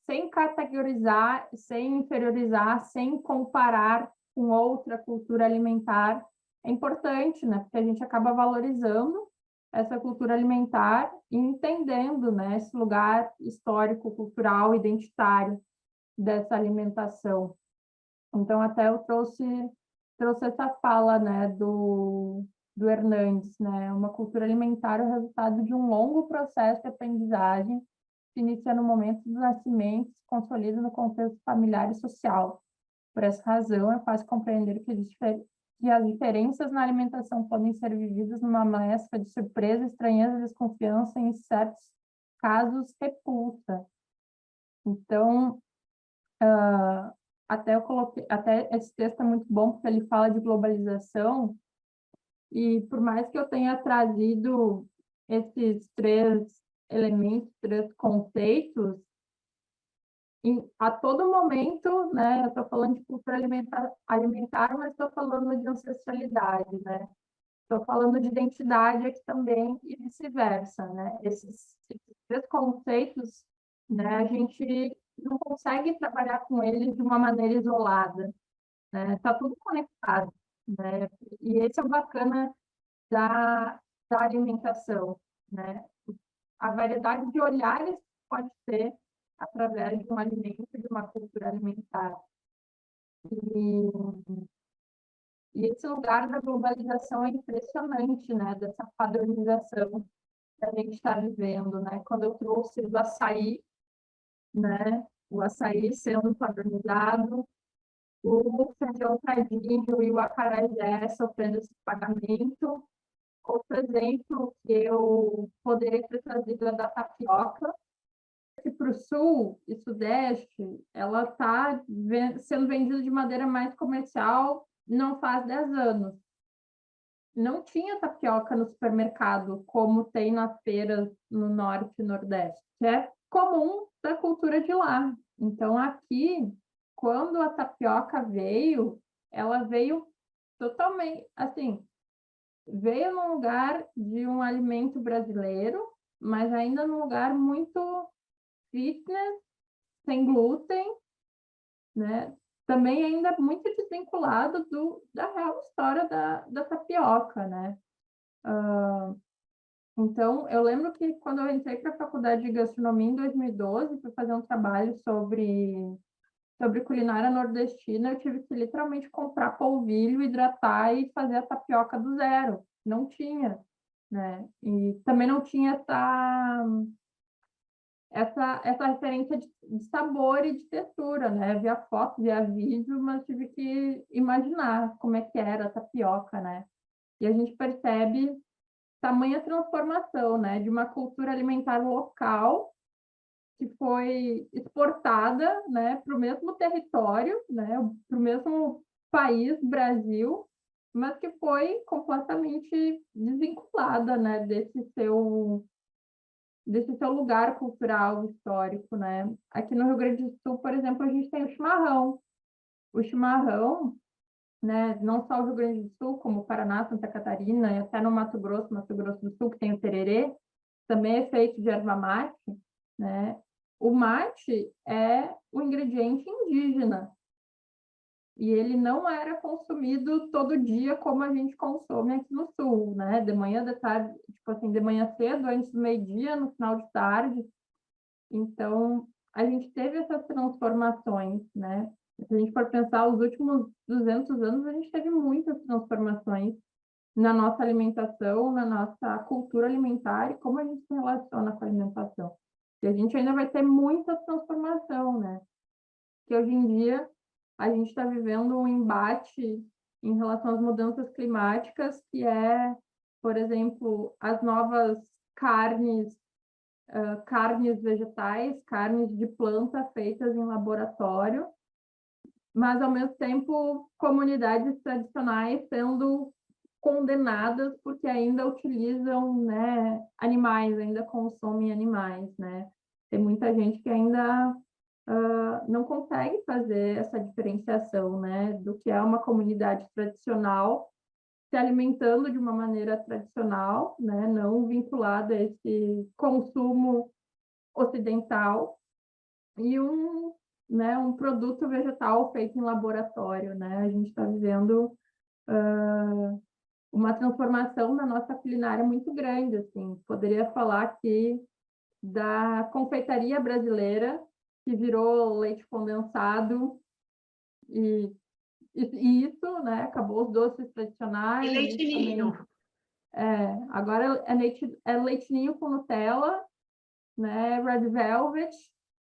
S2: sem categorizar, sem inferiorizar, sem comparar com outra cultura alimentar, é importante, né? Porque a gente acaba valorizando essa cultura alimentar e entendendo, né, esse lugar histórico, cultural, identitário dessa alimentação. Então, até eu trouxe essa fala, né, do Hernandes, né? Uma cultura alimentar é o resultado de um longo processo de aprendizagem que inicia no momento do nascimento e se consolida no contexto familiar e social. Por essa razão, é fácil compreender que as diferenças na alimentação podem ser vividas numa mescla de surpresa, estranheza, desconfiança e, em certos casos, repulsa. Então, até esse texto é muito bom porque ele fala de globalização e por mais que eu tenha trazido esses três elementos, três conceitos, a todo momento, né, eu estou falando de cultura alimentar, mas estou falando de ancestralidade, né? Estou falando de identidade aqui também e vice-versa, né? Esses três conceitos, né, a gente não consegue trabalhar com eles de uma maneira isolada, né? Tá tudo conectado, né? E esse é o bacana da alimentação, né? A variedade de olhares pode ser através de um alimento, de uma cultura alimentar. E esse lugar da globalização é impressionante, né? Dessa padronização que a gente está vivendo, né? Quando eu trouxe o açaí, né? O açaí sendo padronizado, o feijão tradido e o acarajé sofrendo esse pagamento. Outro exemplo que eu poderia ter trazido é da tapioca, que para o sul e sudeste, ela está sendo vendida de maneira mais comercial não faz 10 anos. Não tinha tapioca no supermercado, como tem nas feiras no norte e nordeste, que é comum da cultura de lá. Então, aqui, quando a tapioca veio, ela veio totalmente, assim, veio num lugar de um alimento brasileiro, mas ainda num lugar muito fitness, sem glúten, né? Também ainda muito desvinculado da real história da tapioca, né? Então, eu lembro que quando eu entrei para a faculdade de gastronomia em 2012, para fazer um trabalho sobre culinária nordestina, eu tive que literalmente comprar polvilho, hidratar e fazer a tapioca do zero. Não tinha, né? E também não tinha essa referência de sabor e de textura, né? Via foto, via vídeo, mas tive que imaginar como é que era a tapioca, né? E a gente percebe tamanha transformação, né? De uma cultura alimentar local que foi exportada, né, para o mesmo território, né, para o mesmo país, Brasil, mas que foi completamente desvinculada, né, desse seu lugar cultural histórico, né? Aqui no Rio Grande do Sul, por exemplo, a gente tem o chimarrão. O chimarrão, né, não só o Rio Grande do Sul, como o Paraná, Santa Catarina e até no Mato Grosso do Sul, que tem o tererê, também é feito de erva mate, né? O mate é um ingrediente indígena e ele não era consumido todo dia como a gente consome aqui no sul, né? De manhã, de tarde, tipo assim, de manhã cedo, antes do meio-dia, no final de tarde. Então, a gente teve essas transformações, né? Se a gente for pensar, os últimos 200 anos, a gente teve muitas transformações na nossa alimentação, na nossa cultura alimentar e como a gente se relaciona com a alimentação. E a gente ainda vai ter muita transformação, né? Que hoje em dia a gente está vivendo um embate em relação às mudanças climáticas, que é, por exemplo, as novas carnes, carnes vegetais, carnes de planta feitas em laboratório, mas, ao mesmo tempo, comunidades tradicionais sendo condenadas porque ainda utilizam, né, animais, ainda consomem animais, né? Tem muita gente que ainda não consegue fazer essa diferenciação, né, do que é uma comunidade tradicional se alimentando de uma maneira tradicional, né, não vinculada a esse consumo ocidental, e um produto vegetal feito em laboratório, né? A gente está vivendo uma transformação na nossa culinária muito grande, assim. Poderia falar aqui da confeitaria brasileira, que virou leite condensado, e isso, né? Acabou os doces
S1: E
S2: tradicionais.
S1: leite ninho.
S2: Agora é leite ninho com Nutella, né? Red Velvet,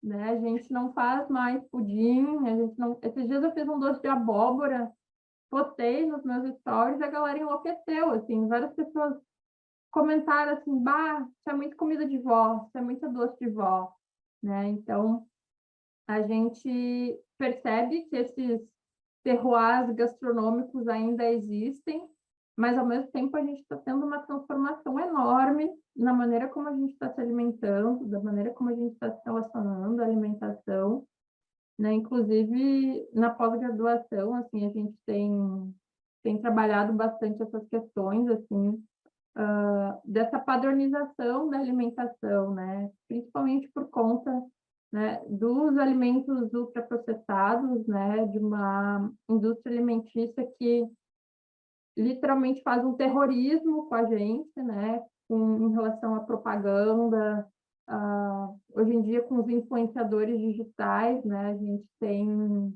S2: né? A gente não faz mais pudim, a gente não... Esses dias eu fiz um doce de abóbora, postei nos meus stories e a galera enlouqueceu, assim, várias pessoas comentaram assim, bah, isso é muito comida de vó, isso é muito doce de vó, né? Então, a gente percebe que esses terroirs gastronômicos ainda existem, mas, ao mesmo tempo, a gente está tendo uma transformação enorme na maneira como a gente está se alimentando, da maneira como a gente está se relacionando à alimentação, né? Inclusive, na pós-graduação, assim, a gente tem trabalhado bastante essas questões, assim, dessa padronização da alimentação, né? Principalmente por conta, né, dos alimentos ultraprocessados, né? De uma indústria alimentícia que literalmente faz um terrorismo com a gente, né? Em relação à propaganda. Hoje em dia, com os influenciadores digitais, né? A gente tem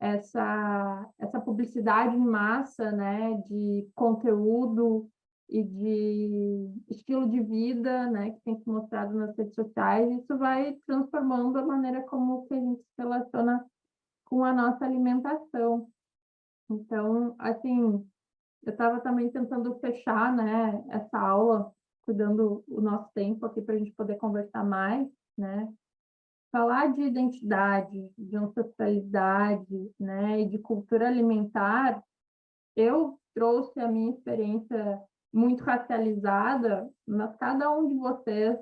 S2: essa publicidade em massa, né? De conteúdo e de estilo de vida, né? Que tem se mostrado nas redes sociais. Isso vai transformando a maneira como que a gente se relaciona com a nossa alimentação. Então, assim, eu estava também tentando fechar, né, essa aula, cuidando o nosso tempo aqui para a gente poder conversar mais, né? Falar de identidade, de ancestralidade, né, e de cultura alimentar, eu trouxe a minha experiência muito racializada, mas cada um de vocês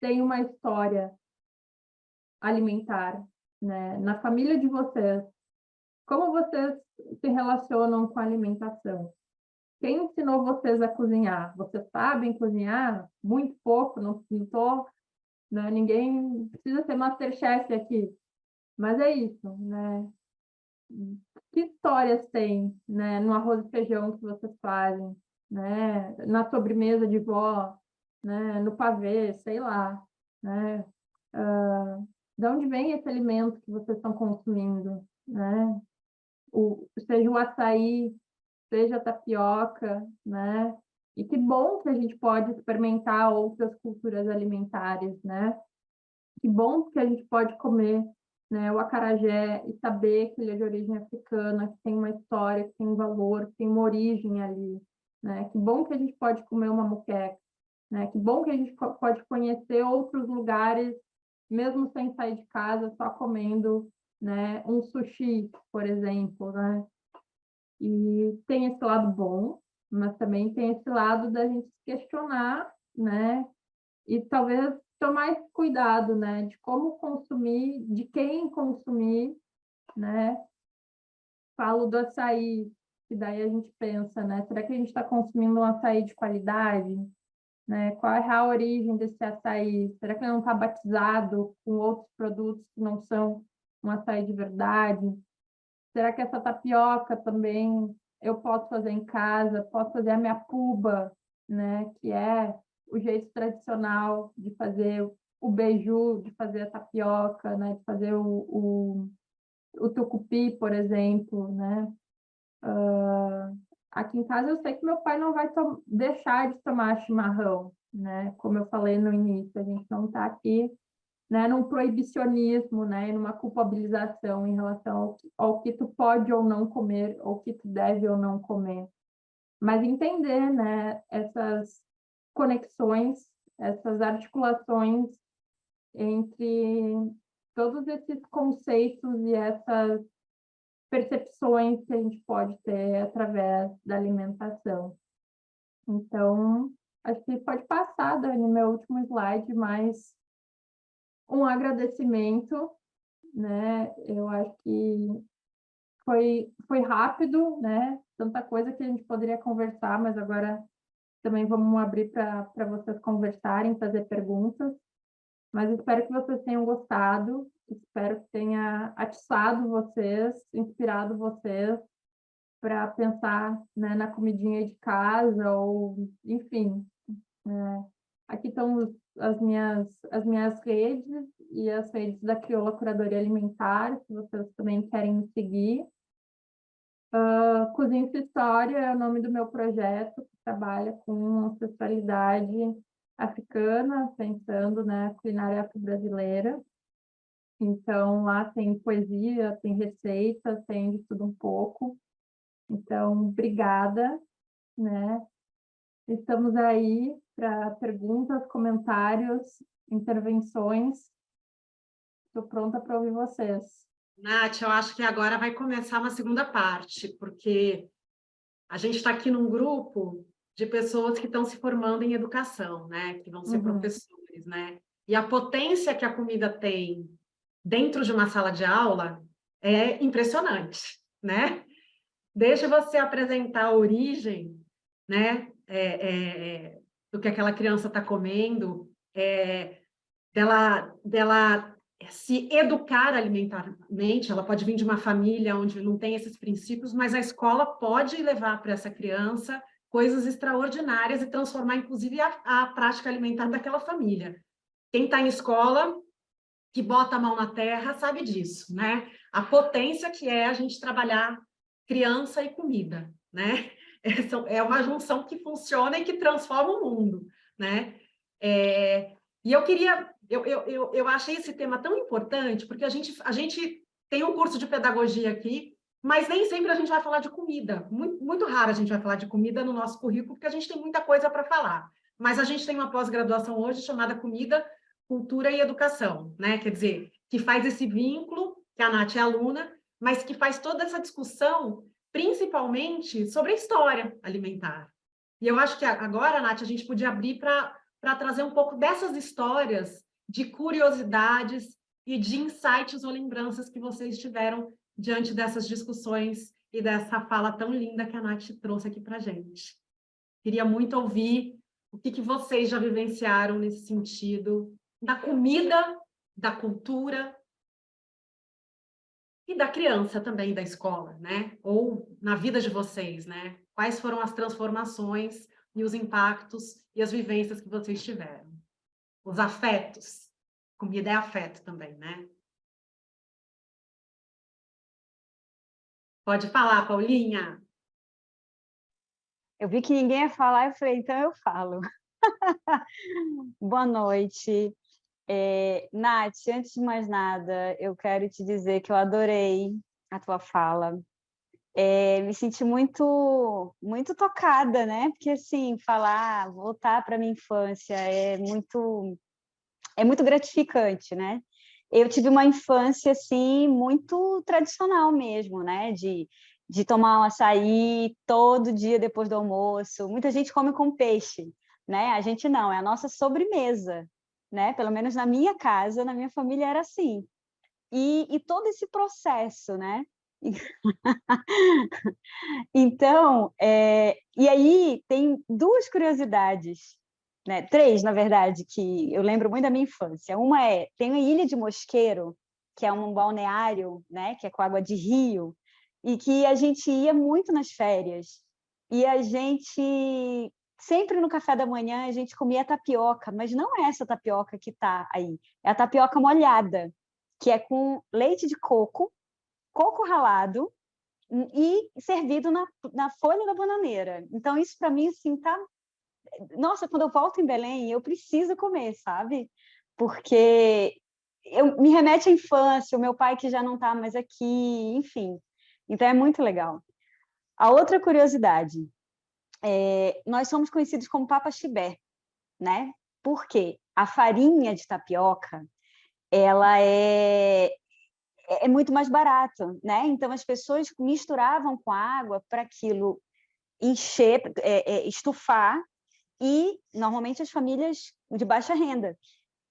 S2: tem uma história alimentar, né? Na família de vocês, como vocês se relacionam com a alimentação? Quem ensinou vocês a cozinhar? Vocês sabem cozinhar? Muito pouco, não tô, né? Ninguém precisa ser MasterChef aqui, mas é isso, né? Que histórias tem, né, no arroz e feijão que vocês fazem, né? Na sobremesa de vó, né? No pavê, sei lá, né? De onde vem esse alimento que vocês estão consumindo, né? Seja o açaí, seja a tapioca, né? E que bom que a gente pode experimentar outras culturas alimentares, né? Que bom que a gente pode comer, né, o acarajé e saber que ele é de origem africana, que tem uma história, que tem um valor, que tem uma origem ali, né? Que bom que a gente pode comer uma moqueca, né? Que bom que a gente pode conhecer outros lugares, mesmo sem sair de casa, só comendo, né, um sushi, por exemplo, né? E tem esse lado bom, mas também tem esse lado da gente se questionar, né? E talvez tomar esse cuidado, né? De como consumir, de quem consumir, né? Falo do açaí, que daí a gente pensa, né? Será que a gente está consumindo um açaí de qualidade? Né? Qual é a origem desse açaí? Será que ele não está batizado com outros produtos que não são um açaí de verdade? Será que essa tapioca também eu posso fazer em casa? Posso fazer a minha puba, né? Que é o jeito tradicional de fazer o beiju, de fazer a tapioca, né? De fazer o tucupi, por exemplo, né? Aqui em casa eu sei que meu pai não vai deixar de tomar chimarrão, né? Como eu falei no início, a gente não está aqui, né, num proibicionismo, né, numa culpabilização em relação ao que tu pode ou não comer, ou que tu deve ou não comer. Mas entender, né, essas conexões, essas articulações entre todos esses conceitos e essas percepções que a gente pode ter através da alimentação. Então, acho que pode passar, Dani, meu último slide, mas um agradecimento, né? Eu acho que foi rápido, né? Tanta coisa que a gente poderia conversar, mas agora também vamos abrir para vocês conversarem, fazer perguntas. Mas espero que vocês tenham gostado, espero que tenha atiçado vocês, inspirado vocês para pensar, né, na comidinha de casa, ou enfim. Aqui estão as minhas redes e as redes da Crioula Curadoria Alimentar, se vocês também querem me seguir. Cozinha Sua História é o nome do meu projeto, que trabalha com ancestralidade africana, pensando na culinária afro-brasileira. Então, lá tem poesia, tem receita, tem de tudo um pouco. Então, obrigada, né? Estamos aí para perguntas, comentários, intervenções. Estou pronta para ouvir vocês.
S1: Nath, eu acho que agora vai começar uma segunda parte, porque a gente está aqui num grupo de pessoas que estão se formando em educação, né? Que vão ser professores, né? E a potência que a comida tem dentro de uma sala de aula é impressionante, né? Desde você apresentar a origem, né? Do que aquela criança está comendo, dela se educar alimentarmente. Ela pode vir de uma família onde não tem esses princípios, mas a escola pode levar para essa criança coisas extraordinárias e transformar, inclusive, a prática alimentar daquela família. Quem está em escola, que bota a mão na terra, sabe disso, né? A potência que é a gente trabalhar criança e comida, né? É uma junção que funciona e que transforma o mundo, né? E eu achei esse tema tão importante, porque a gente tem um curso de pedagogia aqui, mas nem sempre a gente vai falar de comida. Muito, muito raro a gente vai falar de comida no nosso currículo, porque a gente tem muita coisa para falar. Mas a gente tem uma pós-graduação hoje chamada Comida, Cultura e Educação, né? Quer dizer, que faz esse vínculo, que a Nath é aluna, mas que faz toda essa discussão, principalmente sobre a história alimentar. E eu acho que agora, Nath, a gente podia abrir para trazer um pouco dessas histórias, de curiosidades e de insights ou lembranças que vocês tiveram diante dessas discussões e dessa fala tão linda que a Nath trouxe aqui para a gente. Queria muito ouvir o que vocês já vivenciaram nesse sentido, da comida, da cultura e da criança também, da escola, né? Ou na vida de vocês, né? Quais foram as transformações e os impactos e as vivências que vocês tiveram? Os afetos. Comida é afeto também, né? Pode falar, Paulinha.
S5: Eu vi que ninguém ia falar, eu falei, então eu falo. Boa noite. Nath, antes de mais nada, eu quero te dizer que eu adorei a tua fala. Me senti muito, muito tocada, né? Porque, assim, voltar para a minha infância é muito gratificante, né? Eu tive uma infância, assim, muito tradicional mesmo, né? De tomar um açaí todo dia depois do almoço. Muita gente come com peixe, né? A gente não, é a nossa sobremesa, né? Pelo menos na minha casa, na minha família era assim. E todo esse processo, né? Então, e aí tem duas curiosidades, né? Três, na verdade, que eu lembro muito da minha infância. Uma tem a Ilha de Mosqueiro, que é um balneário, né? Que é com água de rio, e que a gente ia muito nas férias. E a gente, sempre no café da manhã, a gente comia tapioca, mas não é essa tapioca que está aí, é a tapioca molhada, que é com leite de coco, coco ralado e servido na folha da bananeira. Então, isso para mim, assim, tá... Nossa, quando eu volto em Belém, eu preciso comer, sabe? Porque me remete à infância, o meu pai que já não está mais aqui, enfim. Então, é muito legal. A outra curiosidade, nós somos conhecidos como Papa Chibé, né? Porque a farinha de tapioca, ela é muito mais barato, né? Então, as pessoas misturavam com água para aquilo encher, estufar, e, normalmente, as famílias de baixa renda.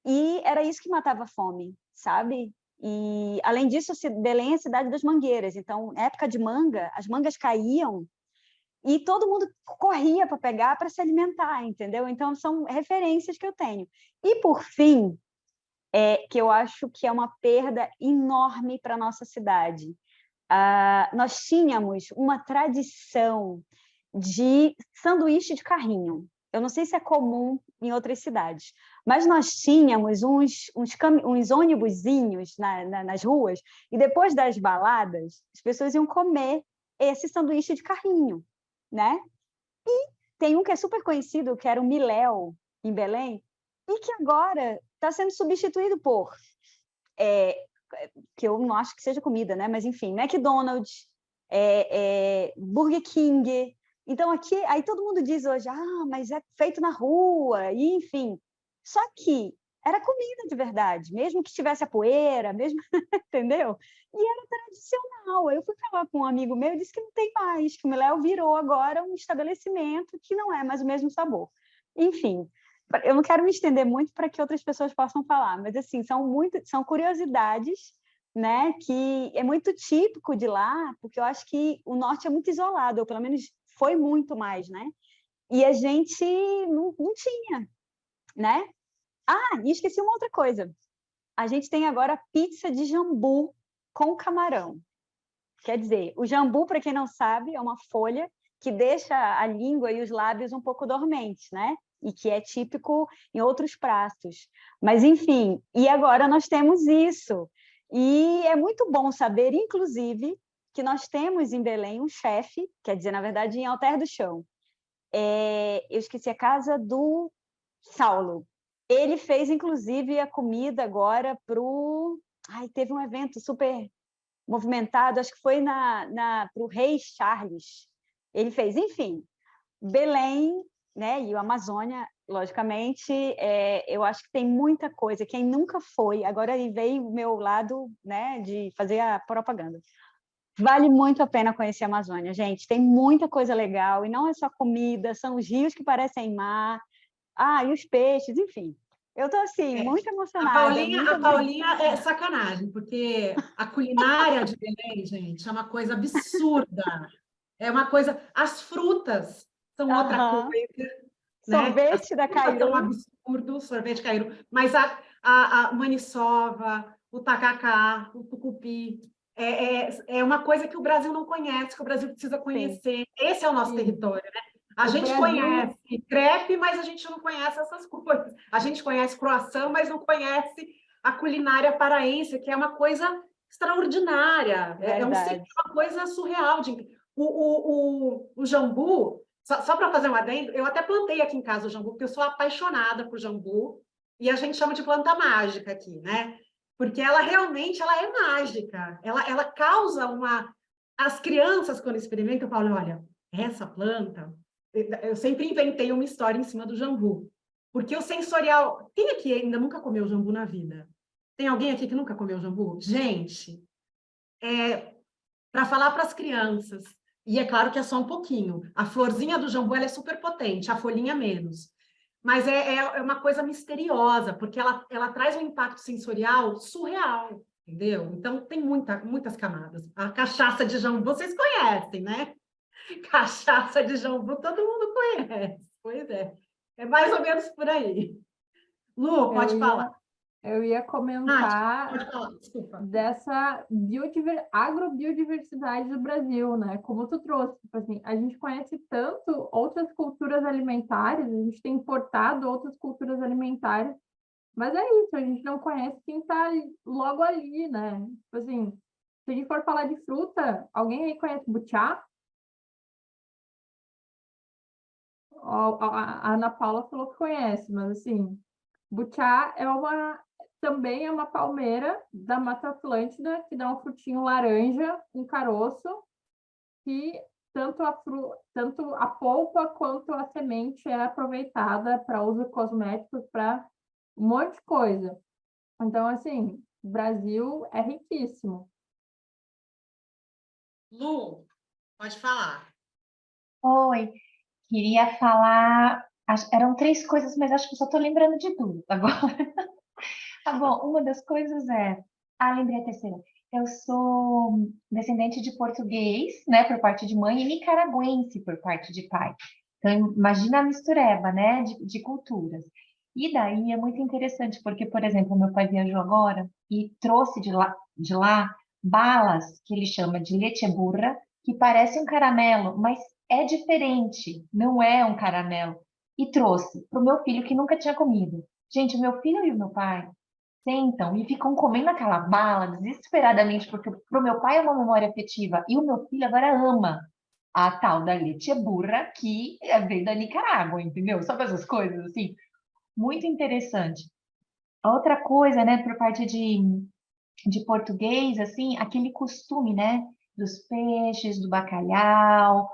S5: E era isso que matava a fome, sabe? E, além disso, Belém é a cidade das mangueiras. Então, na época de manga, as mangas caíam e todo mundo corria para pegar, para se alimentar, entendeu? Então, são referências que eu tenho. E, por fim, que eu acho que é uma perda enorme para a nossa cidade. Nós tínhamos uma tradição de sanduíche de carrinho. Eu não sei se é comum em outras cidades, mas nós tínhamos uns ônibusinhos nas ruas, e depois das baladas, as pessoas iam comer esse sanduíche de carrinho, né? E tem um que é super conhecido, que era o Miléu, em Belém, e que agora está sendo substituído por, que eu não acho que seja comida, né? Mas, enfim, McDonald's, Burger King. Então, aqui, aí todo mundo diz hoje, mas é feito na rua, e enfim. Só que era comida de verdade, mesmo que tivesse a poeira, mesmo, entendeu? E era tradicional. Eu fui falar com um amigo meu e disse que não tem mais, que o Miléu virou agora um estabelecimento que não é mais o mesmo sabor. Enfim, eu não quero me estender muito para que outras pessoas possam falar, mas assim, são curiosidades, né, que é muito típico de lá, porque eu acho que o norte é muito isolado, ou pelo menos foi muito mais, né? E a gente não tinha, né? E esqueci uma outra coisa. A gente tem agora pizza de jambu com camarão. Quer dizer, o jambu, para quem não sabe, é uma folha que deixa a língua e os lábios um pouco dormentes, né? E que é típico em outros pratos. Mas, enfim, e agora nós temos isso. E é muito bom saber, inclusive, que nós temos em Belém um chefe, quer dizer, na verdade, em Alter do Chão. Eu esqueci a casa do Saulo. Ele fez, inclusive, a comida agora para o... teve um evento super movimentado, acho que foi para o rei Charles. Ele fez, enfim, Belém, né, e a Amazônia, logicamente, eu acho que tem muita coisa. Quem nunca foi, agora veio o meu lado, né, de fazer a propaganda. Vale muito a pena conhecer a Amazônia, gente. Tem muita coisa legal, e não é só comida, são os rios que parecem mar, e os peixes, enfim. Eu estou, assim, muito emocionada.
S1: A Paulinha é sacanagem, porque a culinária de Belém, gente, é uma coisa absurda. É uma coisa... As frutas são outra coisa.
S5: Sorvete, né? Da Cairu.
S1: É um absurdo, sorvete Cairu. Mas a maniçoba, o tacacá, o tucupi, é uma coisa que o Brasil não conhece, que o Brasil precisa conhecer. Sim. Esse é o nosso território, né? A gente conhece crepe, mas a gente não conhece essas coisas. A gente conhece croissant, mas não conhece a culinária paraense, que é uma coisa extraordinária. É uma coisa surreal. O jambu, só para fazer um adendo, eu até plantei aqui em casa o jambu, porque eu sou apaixonada por jambu, e a gente chama de planta mágica aqui, né? Porque ela realmente é mágica. Ela causa uma... As crianças, quando experimentam, falam, olha, essa planta... Eu sempre inventei uma história em cima do jambu. Porque o sensorial... Quem aqui ainda nunca comeu jambu na vida? Tem alguém aqui que nunca comeu jambu? Gente, para falar para as crianças, e é claro que é só um pouquinho, a florzinha do jambu ela é super potente, a folhinha menos. Mas é uma coisa misteriosa, porque ela traz um impacto sensorial surreal, entendeu? Então, tem muitas camadas. A cachaça de jambu, vocês conhecem, né? Cachaça de jambu, todo mundo conhece. Pois é. É mais ou menos por aí. Lu, pode falar.
S2: Eu ia comentar
S1: pode falar, desculpa.
S2: Dessa agrobiodiversidade do Brasil, né? Como tu trouxe, tipo assim, a gente conhece tanto outras culturas alimentares, a gente tem importado outras culturas alimentares, mas é isso, a gente não conhece quem está logo ali, né? Tipo assim, Se a gente for falar de fruta, alguém aí conhece butiá? A Ana Paula falou que conhece, mas assim, butiá também é uma palmeira da Mata Atlântida que dá um frutinho laranja, um caroço, que tanto a polpa quanto a semente é aproveitada para uso cosmético, para um monte de coisa. Então, assim, o Brasil é riquíssimo.
S1: Lu, pode falar.
S6: Oi, queria falar. Eram três coisas, mas acho que eu só estou lembrando de duas agora. Tá bom, uma das coisas é. Ah, lembrei a terceira. Eu sou descendente de português, né, por parte de mãe, e nicaragüense por parte de pai. Então, imagina a mistureba, né, de culturas. E daí é muito interessante, porque, por exemplo, meu pai viajou agora e trouxe de lá balas, que ele chama de leche burra, que parece um caramelo, mas é diferente, não é um caramelo. E trouxe para o meu filho que nunca tinha comido. Gente, o meu filho e o meu pai sentam e ficam comendo aquela bala desesperadamente, porque para o meu pai é uma memória afetiva e o meu filho agora ama a tal da leche burra que veio da Nicarágua, entendeu? Sabe essas coisas assim? Muito interessante. Outra coisa, né, por parte de português, assim, aquele costume, né, dos peixes, do bacalhau,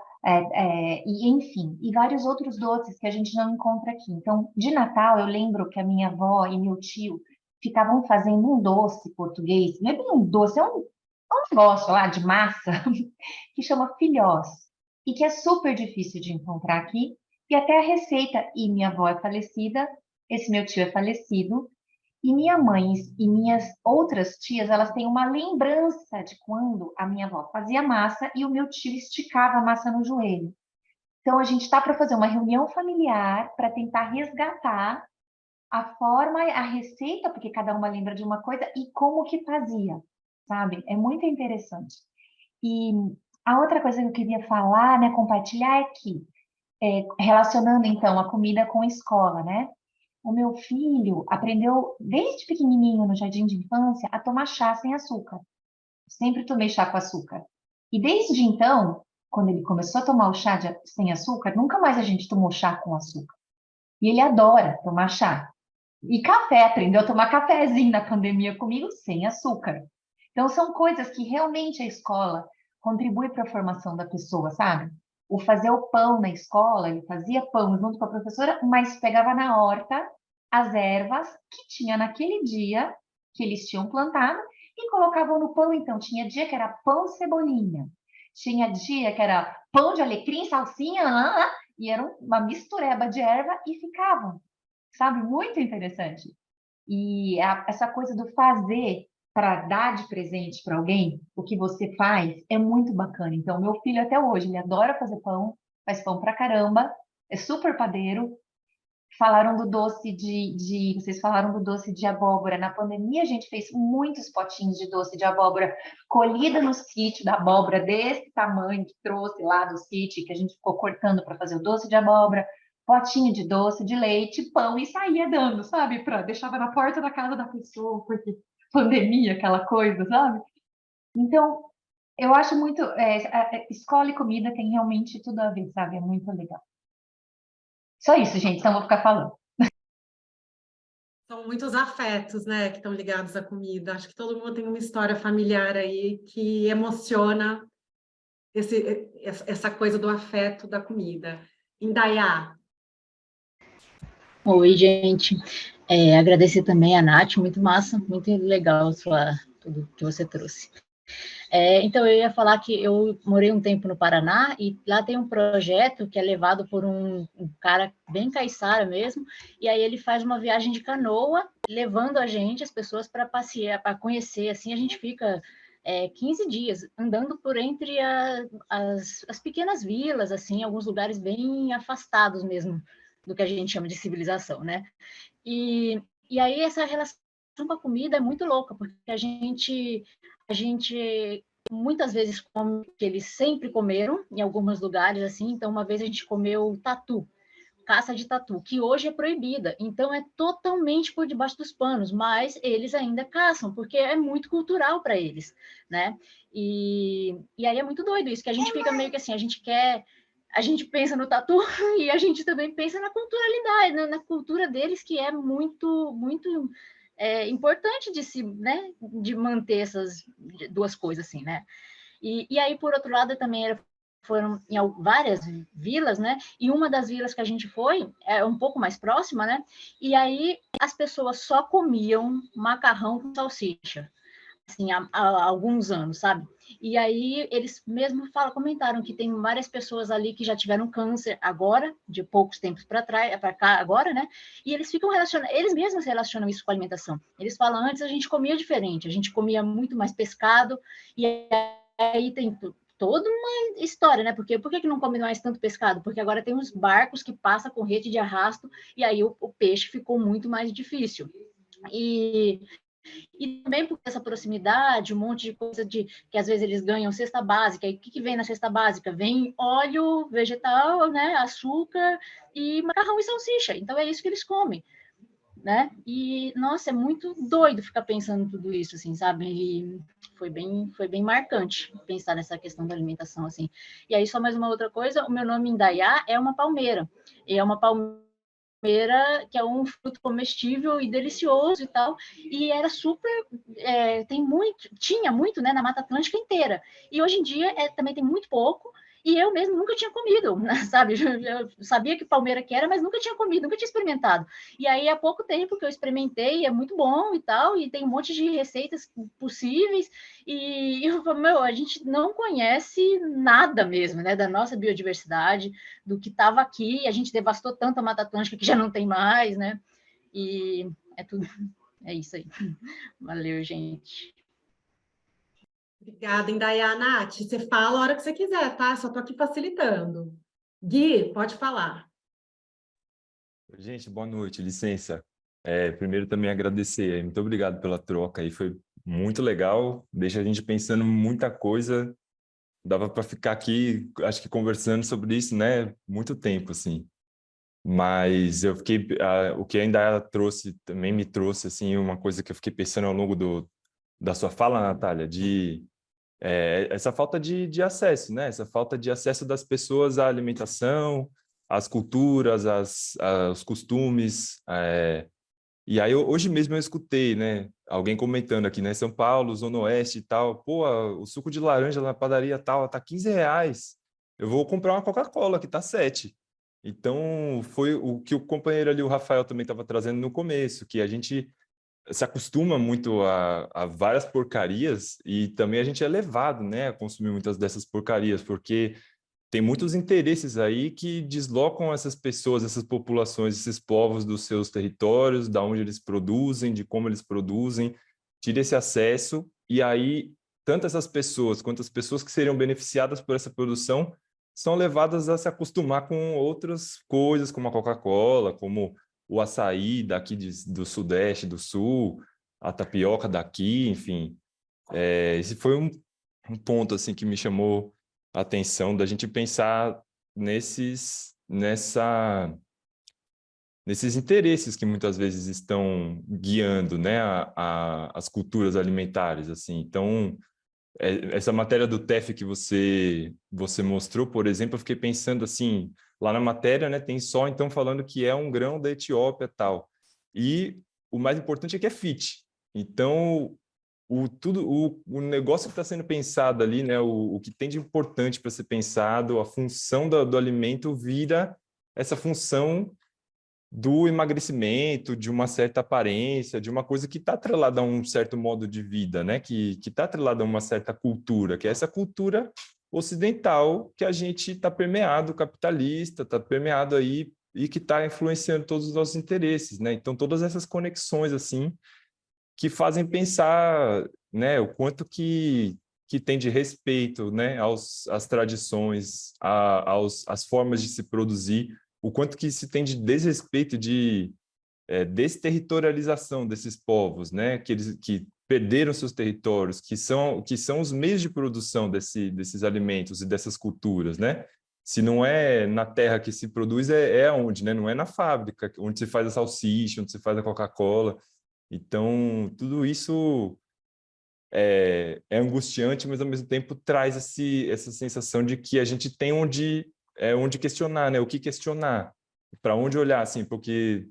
S6: e enfim, e vários outros doces que a gente não encontra aqui. Então, de Natal, eu lembro que a minha avó e meu tio ficavam fazendo um doce português, não é bem um doce, é um negócio lá de massa, que chama filhós, e que é super difícil de encontrar aqui, e até a receita, e minha avó é falecida, esse meu tio é falecido, e minha mãe e minhas outras tias, elas têm uma lembrança de quando a minha avó fazia massa e o meu tio esticava a massa no joelho. Então, a gente está para fazer uma reunião familiar para tentar resgatar a forma, a receita, porque cada uma lembra de uma coisa, e como que fazia, sabe? É muito interessante. E a outra coisa que eu queria falar, né, compartilhar é que, relacionando então a comida com a escola, né? O meu filho aprendeu desde pequenininho no jardim de infância a tomar chá sem açúcar. Sempre tomei chá com açúcar. E desde então, quando ele começou a tomar o chá sem açúcar, nunca mais a gente tomou chá com açúcar. E ele adora tomar chá. E café, aprendeu a tomar cafezinho na pandemia comigo sem açúcar. Então, são coisas que realmente a escola contribui para a formação da pessoa, sabe? O fazer o pão na escola, ele fazia pão junto com a professora, mas pegava na horta as ervas que tinha naquele dia, que eles tinham plantado, e colocavam no pão. Então, tinha dia que era pão cebolinha, tinha dia que era pão de alecrim, salsinha, e era uma mistureba de erva e ficavam, sabe? Muito interessante. E essa coisa do fazer para dar de presente para alguém, o que você faz, é muito bacana. Então, meu filho até hoje, ele adora fazer pão, faz pão pra caramba, é super padeiro. Falaram do doce vocês falaram do doce de abóbora. Na pandemia, a gente fez muitos potinhos de doce de abóbora, colhida no sítio da abóbora desse tamanho, que trouxe lá do sítio, que a gente ficou cortando para fazer o doce de abóbora, potinho de doce de leite, pão, e saía dando, sabe? Deixava na porta da casa da pessoa, porque pandemia, aquela coisa, sabe? Então, eu acho muito. Escola e comida tem realmente tudo a ver, sabe? É muito legal. Só isso, gente, então vou ficar falando.
S1: São muitos afetos, né, que estão ligados à comida. Acho que todo mundo tem uma história familiar aí que emociona essa coisa do afeto da comida. Indaiá.
S7: Oi, gente. Agradecer também a Nath, muito massa, muito legal tudo que você trouxe. Então, eu ia falar que eu morei um tempo no Paraná e lá tem um projeto que é levado por um cara bem caiçara mesmo, e aí ele faz uma viagem de canoa, levando a gente, as pessoas, para passear, para conhecer, assim, a gente fica 15 dias andando por entre as pequenas vilas, assim, alguns lugares bem afastados mesmo do que a gente chama de civilização, né? E aí essa relação com a comida é muito louca, porque a gente muitas vezes come o que eles sempre comeram, em alguns lugares, assim. Então, uma vez a gente comeu tatu, caça de tatu, que hoje é proibida, então é totalmente por debaixo dos panos, mas eles ainda caçam, porque é muito cultural para eles, né? E aí é muito doido isso, que a gente fica meio que assim, a gente pensa no tatu e a gente também pensa na culturalidade, na cultura deles, que é muito, muito importante de se, né, de manter essas duas coisas assim, né? E aí, por outro lado, também foram em várias vilas, né? E uma das vilas que a gente foi é um pouco mais próxima, né? E aí as pessoas só comiam macarrão com salsicha, assim, há alguns anos, sabe? E aí eles mesmo comentaram que tem várias pessoas ali que já tiveram câncer agora, de poucos tempos para cá agora, né? E eles ficam eles mesmos relacionam isso com a alimentação. Eles falam, antes a gente comia diferente, a gente comia muito mais pescado, e aí tem toda uma história, né? Porque por que não come mais tanto pescado? Porque agora tem uns barcos que passam com rede de arrasto, e aí o peixe ficou muito mais difícil. E também por essa proximidade, um monte de coisa que às vezes eles ganham cesta básica. E o que vem na cesta básica? Vem óleo vegetal, né, açúcar e macarrão e salsicha. Então é isso que eles comem, né? E nossa, é muito doido ficar pensando tudo isso, assim, sabe? E foi bem marcante pensar nessa questão da alimentação, assim. E aí só mais uma outra coisa, o meu nome Indaiá é uma palmeira. E é uma palmeira que é um fruto comestível e delicioso e tal, e era super, tinha muito, né, na Mata Atlântica inteira, e hoje em dia também tem muito pouco, e eu mesmo nunca tinha comido, sabe, eu sabia que palmeira que era, mas nunca tinha comido, nunca tinha experimentado, e aí há pouco tempo que eu experimentei, é muito bom e tal, e tem um monte de receitas possíveis, e eu falo, a gente não conhece nada mesmo, né, da nossa biodiversidade, do que estava aqui, a gente devastou tanto a Mata Atlântica que já não tem mais, né? E é isso aí. Valeu, gente.
S1: Obrigada, Indaiá. Nath, você fala a hora que você quiser, tá? Só estou aqui facilitando. Gui, pode falar.
S8: Gente, boa noite, licença. Primeiro também agradecer, muito obrigado pela troca aí, foi muito legal, deixa a gente pensando muita coisa, dava para ficar aqui, acho que conversando sobre isso, né, muito tempo, assim. Mas eu fiquei, o que ainda trouxe, também me trouxe, assim, uma coisa que eu fiquei pensando ao longo da sua fala, Natália, essa falta de acesso, né? Essa falta de acesso das pessoas à alimentação, às culturas, aos costumes. E aí, hoje mesmo eu escutei, né? Alguém comentando aqui, né? São Paulo, Zona Oeste e tal. Pô, o suco de laranja na padaria tal, tá R$ 15. Eu vou comprar uma Coca-Cola, que tá 7. Então, foi o que o companheiro ali, o Rafael, também estava trazendo no começo, que a gente se acostuma muito a várias porcarias e também a gente é levado, né, a consumir muitas dessas porcarias, porque tem muitos interesses aí que deslocam essas pessoas, essas populações, esses povos dos seus territórios, da onde eles produzem, de como eles produzem, tira esse acesso e aí tanto essas pessoas quanto as pessoas que seriam beneficiadas por essa produção são levadas a se acostumar com outras coisas, como a Coca-Cola, como o açaí daqui do Sudeste, do Sul, a tapioca daqui, enfim. Esse foi um ponto assim que me chamou a atenção da gente pensar nesses interesses que muitas vezes estão guiando, né, as culturas alimentares, assim. Então, essa matéria do TEF que você mostrou, por exemplo, eu fiquei pensando assim, lá na matéria, né, tem só então falando que é um grão da Etiópia tal. E o mais importante é que é fit. Então, o negócio que está sendo pensado ali, né, o que tem de importante para ser pensado, a função do alimento vira essa função do emagrecimento, de uma certa aparência, de uma coisa que está atrelada a um certo modo de vida, né? Que está atrelada a uma certa cultura, que é essa cultura ocidental que a gente está permeado, capitalista, está permeado aí e que está influenciando todos os nossos interesses, né? Então, todas essas conexões, assim, que fazem pensar, né, o quanto que tem de respeito, né, às tradições, às formas de se produzir, o quanto que se tem de desrespeito, de desterritorialização desses povos, né, que perderam seus territórios, que são os meios de produção desses alimentos e dessas culturas, né? Se não é na terra que se produz, é onde, né? Não é na fábrica, onde se faz a salsicha, onde se faz a Coca-Cola. Então, tudo isso é angustiante, mas ao mesmo tempo traz essa sensação de que a gente tem onde questionar, né? O que questionar, para onde olhar, assim, porque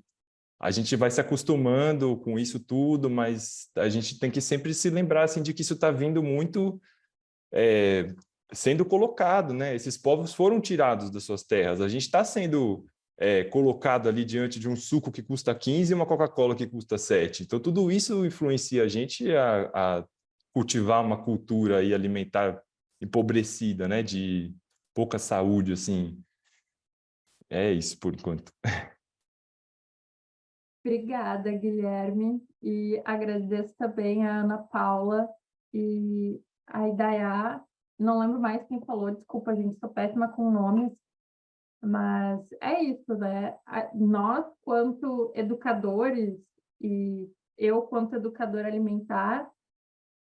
S8: a gente vai se acostumando com isso tudo, mas a gente tem que sempre se lembrar assim de que isso está vindo muito sendo colocado, né? Esses povos foram tirados das suas terras. A gente está sendo colocado ali diante de um suco que custa 15 e uma Coca-Cola que custa 7. Então, tudo isso influencia a gente a cultivar uma cultura aí alimentar empobrecida, né? De pouca saúde, assim. É isso por enquanto.
S2: Obrigada, Guilherme, e agradeço também a Ana Paula e a Idaiá. Não lembro mais quem falou, desculpa, gente, sou péssima com nomes, mas é isso, né? Nós, quanto educadores, e eu, quanto educadora alimentar,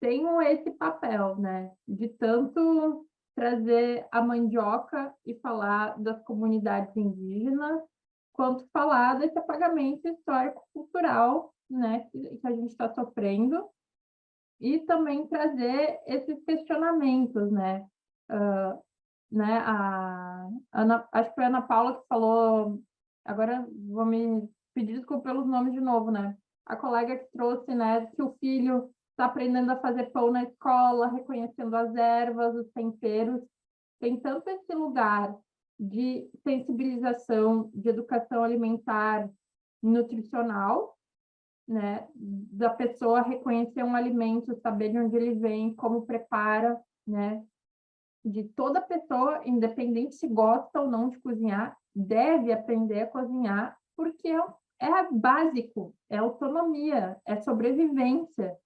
S2: tenho esse papel, né? De tanto trazer a mandioca e falar das comunidades indígenas, quanto falar desse apagamento histórico-cultural, né, que a gente está sofrendo, e também trazer esses questionamentos, né? Né, acho que foi a Ana Paula que falou, agora vou me pedir desculpa pelos nomes de novo, né? A colega que trouxe, né, que o filho está aprendendo a fazer pão na escola, reconhecendo as ervas, os temperos. Tem tanto esse lugar de sensibilização, de educação alimentar, nutricional, né, da pessoa reconhecer um alimento, saber de onde ele vem, como prepara, né, de toda pessoa, independente se gosta ou não de cozinhar, deve aprender a cozinhar, porque é básico, é autonomia, é sobrevivência.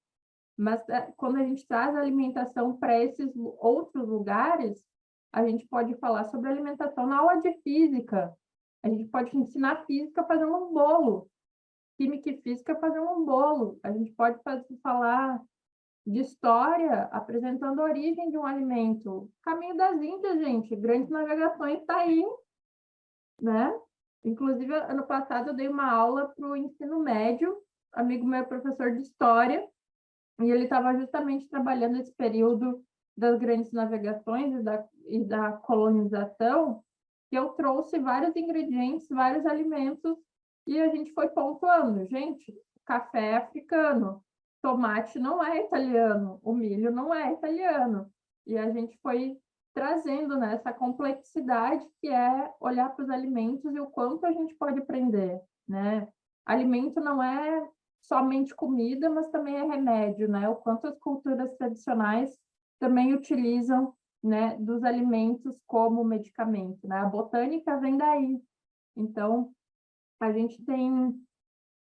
S2: Mas quando a gente traz a alimentação para esses outros lugares, a gente pode falar sobre alimentação na aula de física. A gente pode ensinar física fazendo um bolo, química e física fazendo um bolo. A gente pode falar de história apresentando a origem de um alimento. Caminho das Índias, gente, grandes navegações está aí, né? Inclusive, ano passado eu dei uma aula para o ensino médio, amigo meu é professor de história, e ele estava justamente trabalhando esse período das grandes navegações e da colonização, que eu trouxe vários ingredientes, vários alimentos, e a gente foi pontuando. Gente, café é africano, tomate não é italiano, o milho não é italiano. E a gente foi trazendo, né, essa complexidade que é olhar para os alimentos e o quanto a gente pode aprender, né? Alimento não é somente comida, mas também é remédio, né? O quanto as culturas tradicionais também utilizam, né, dos alimentos como medicamento, né? A botânica vem daí. Então, a gente tem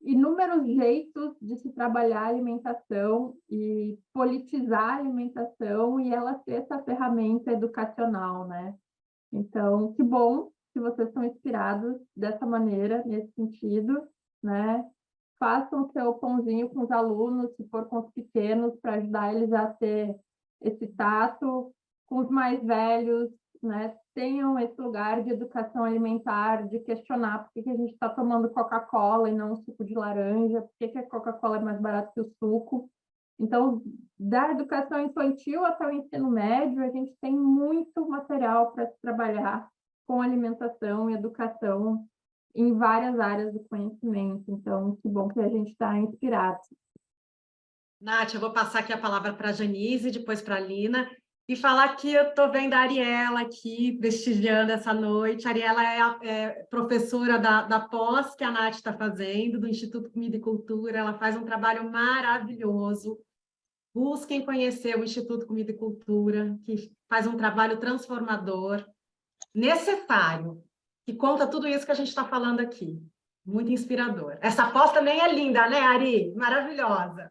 S2: inúmeros jeitos de se trabalhar a alimentação e politizar a alimentação e ela ser essa ferramenta educacional, né? Então, que bom que vocês estão inspirados dessa maneira, nesse sentido, né? Façam seu pãozinho com os alunos, se for com os pequenos, para ajudar eles a ter esse tato, com os mais velhos, né? Tenham esse lugar de educação alimentar, de questionar por que a gente está tomando Coca-Cola e não suco de laranja, por que a Coca-Cola é mais barata que o suco. Então, da educação infantil até o ensino médio, a gente tem muito material para trabalhar com alimentação e educação em várias áreas do conhecimento. Então, que bom que a gente está inspirado.
S1: Nath, eu vou passar aqui a palavra para a Janice, depois para a Lina, e falar que eu estou vendo a Ariela aqui, prestigiando essa noite. A Ariela é professora da pós que a Nath está fazendo, do Instituto Comida e Cultura. Ela faz um trabalho maravilhoso. Busquem conhecer o Instituto Comida e Cultura, que faz um trabalho transformador, necessário, que conta tudo isso que a gente está falando aqui. Muito inspirador. Essa pós também é linda, né, Ari? Maravilhosa.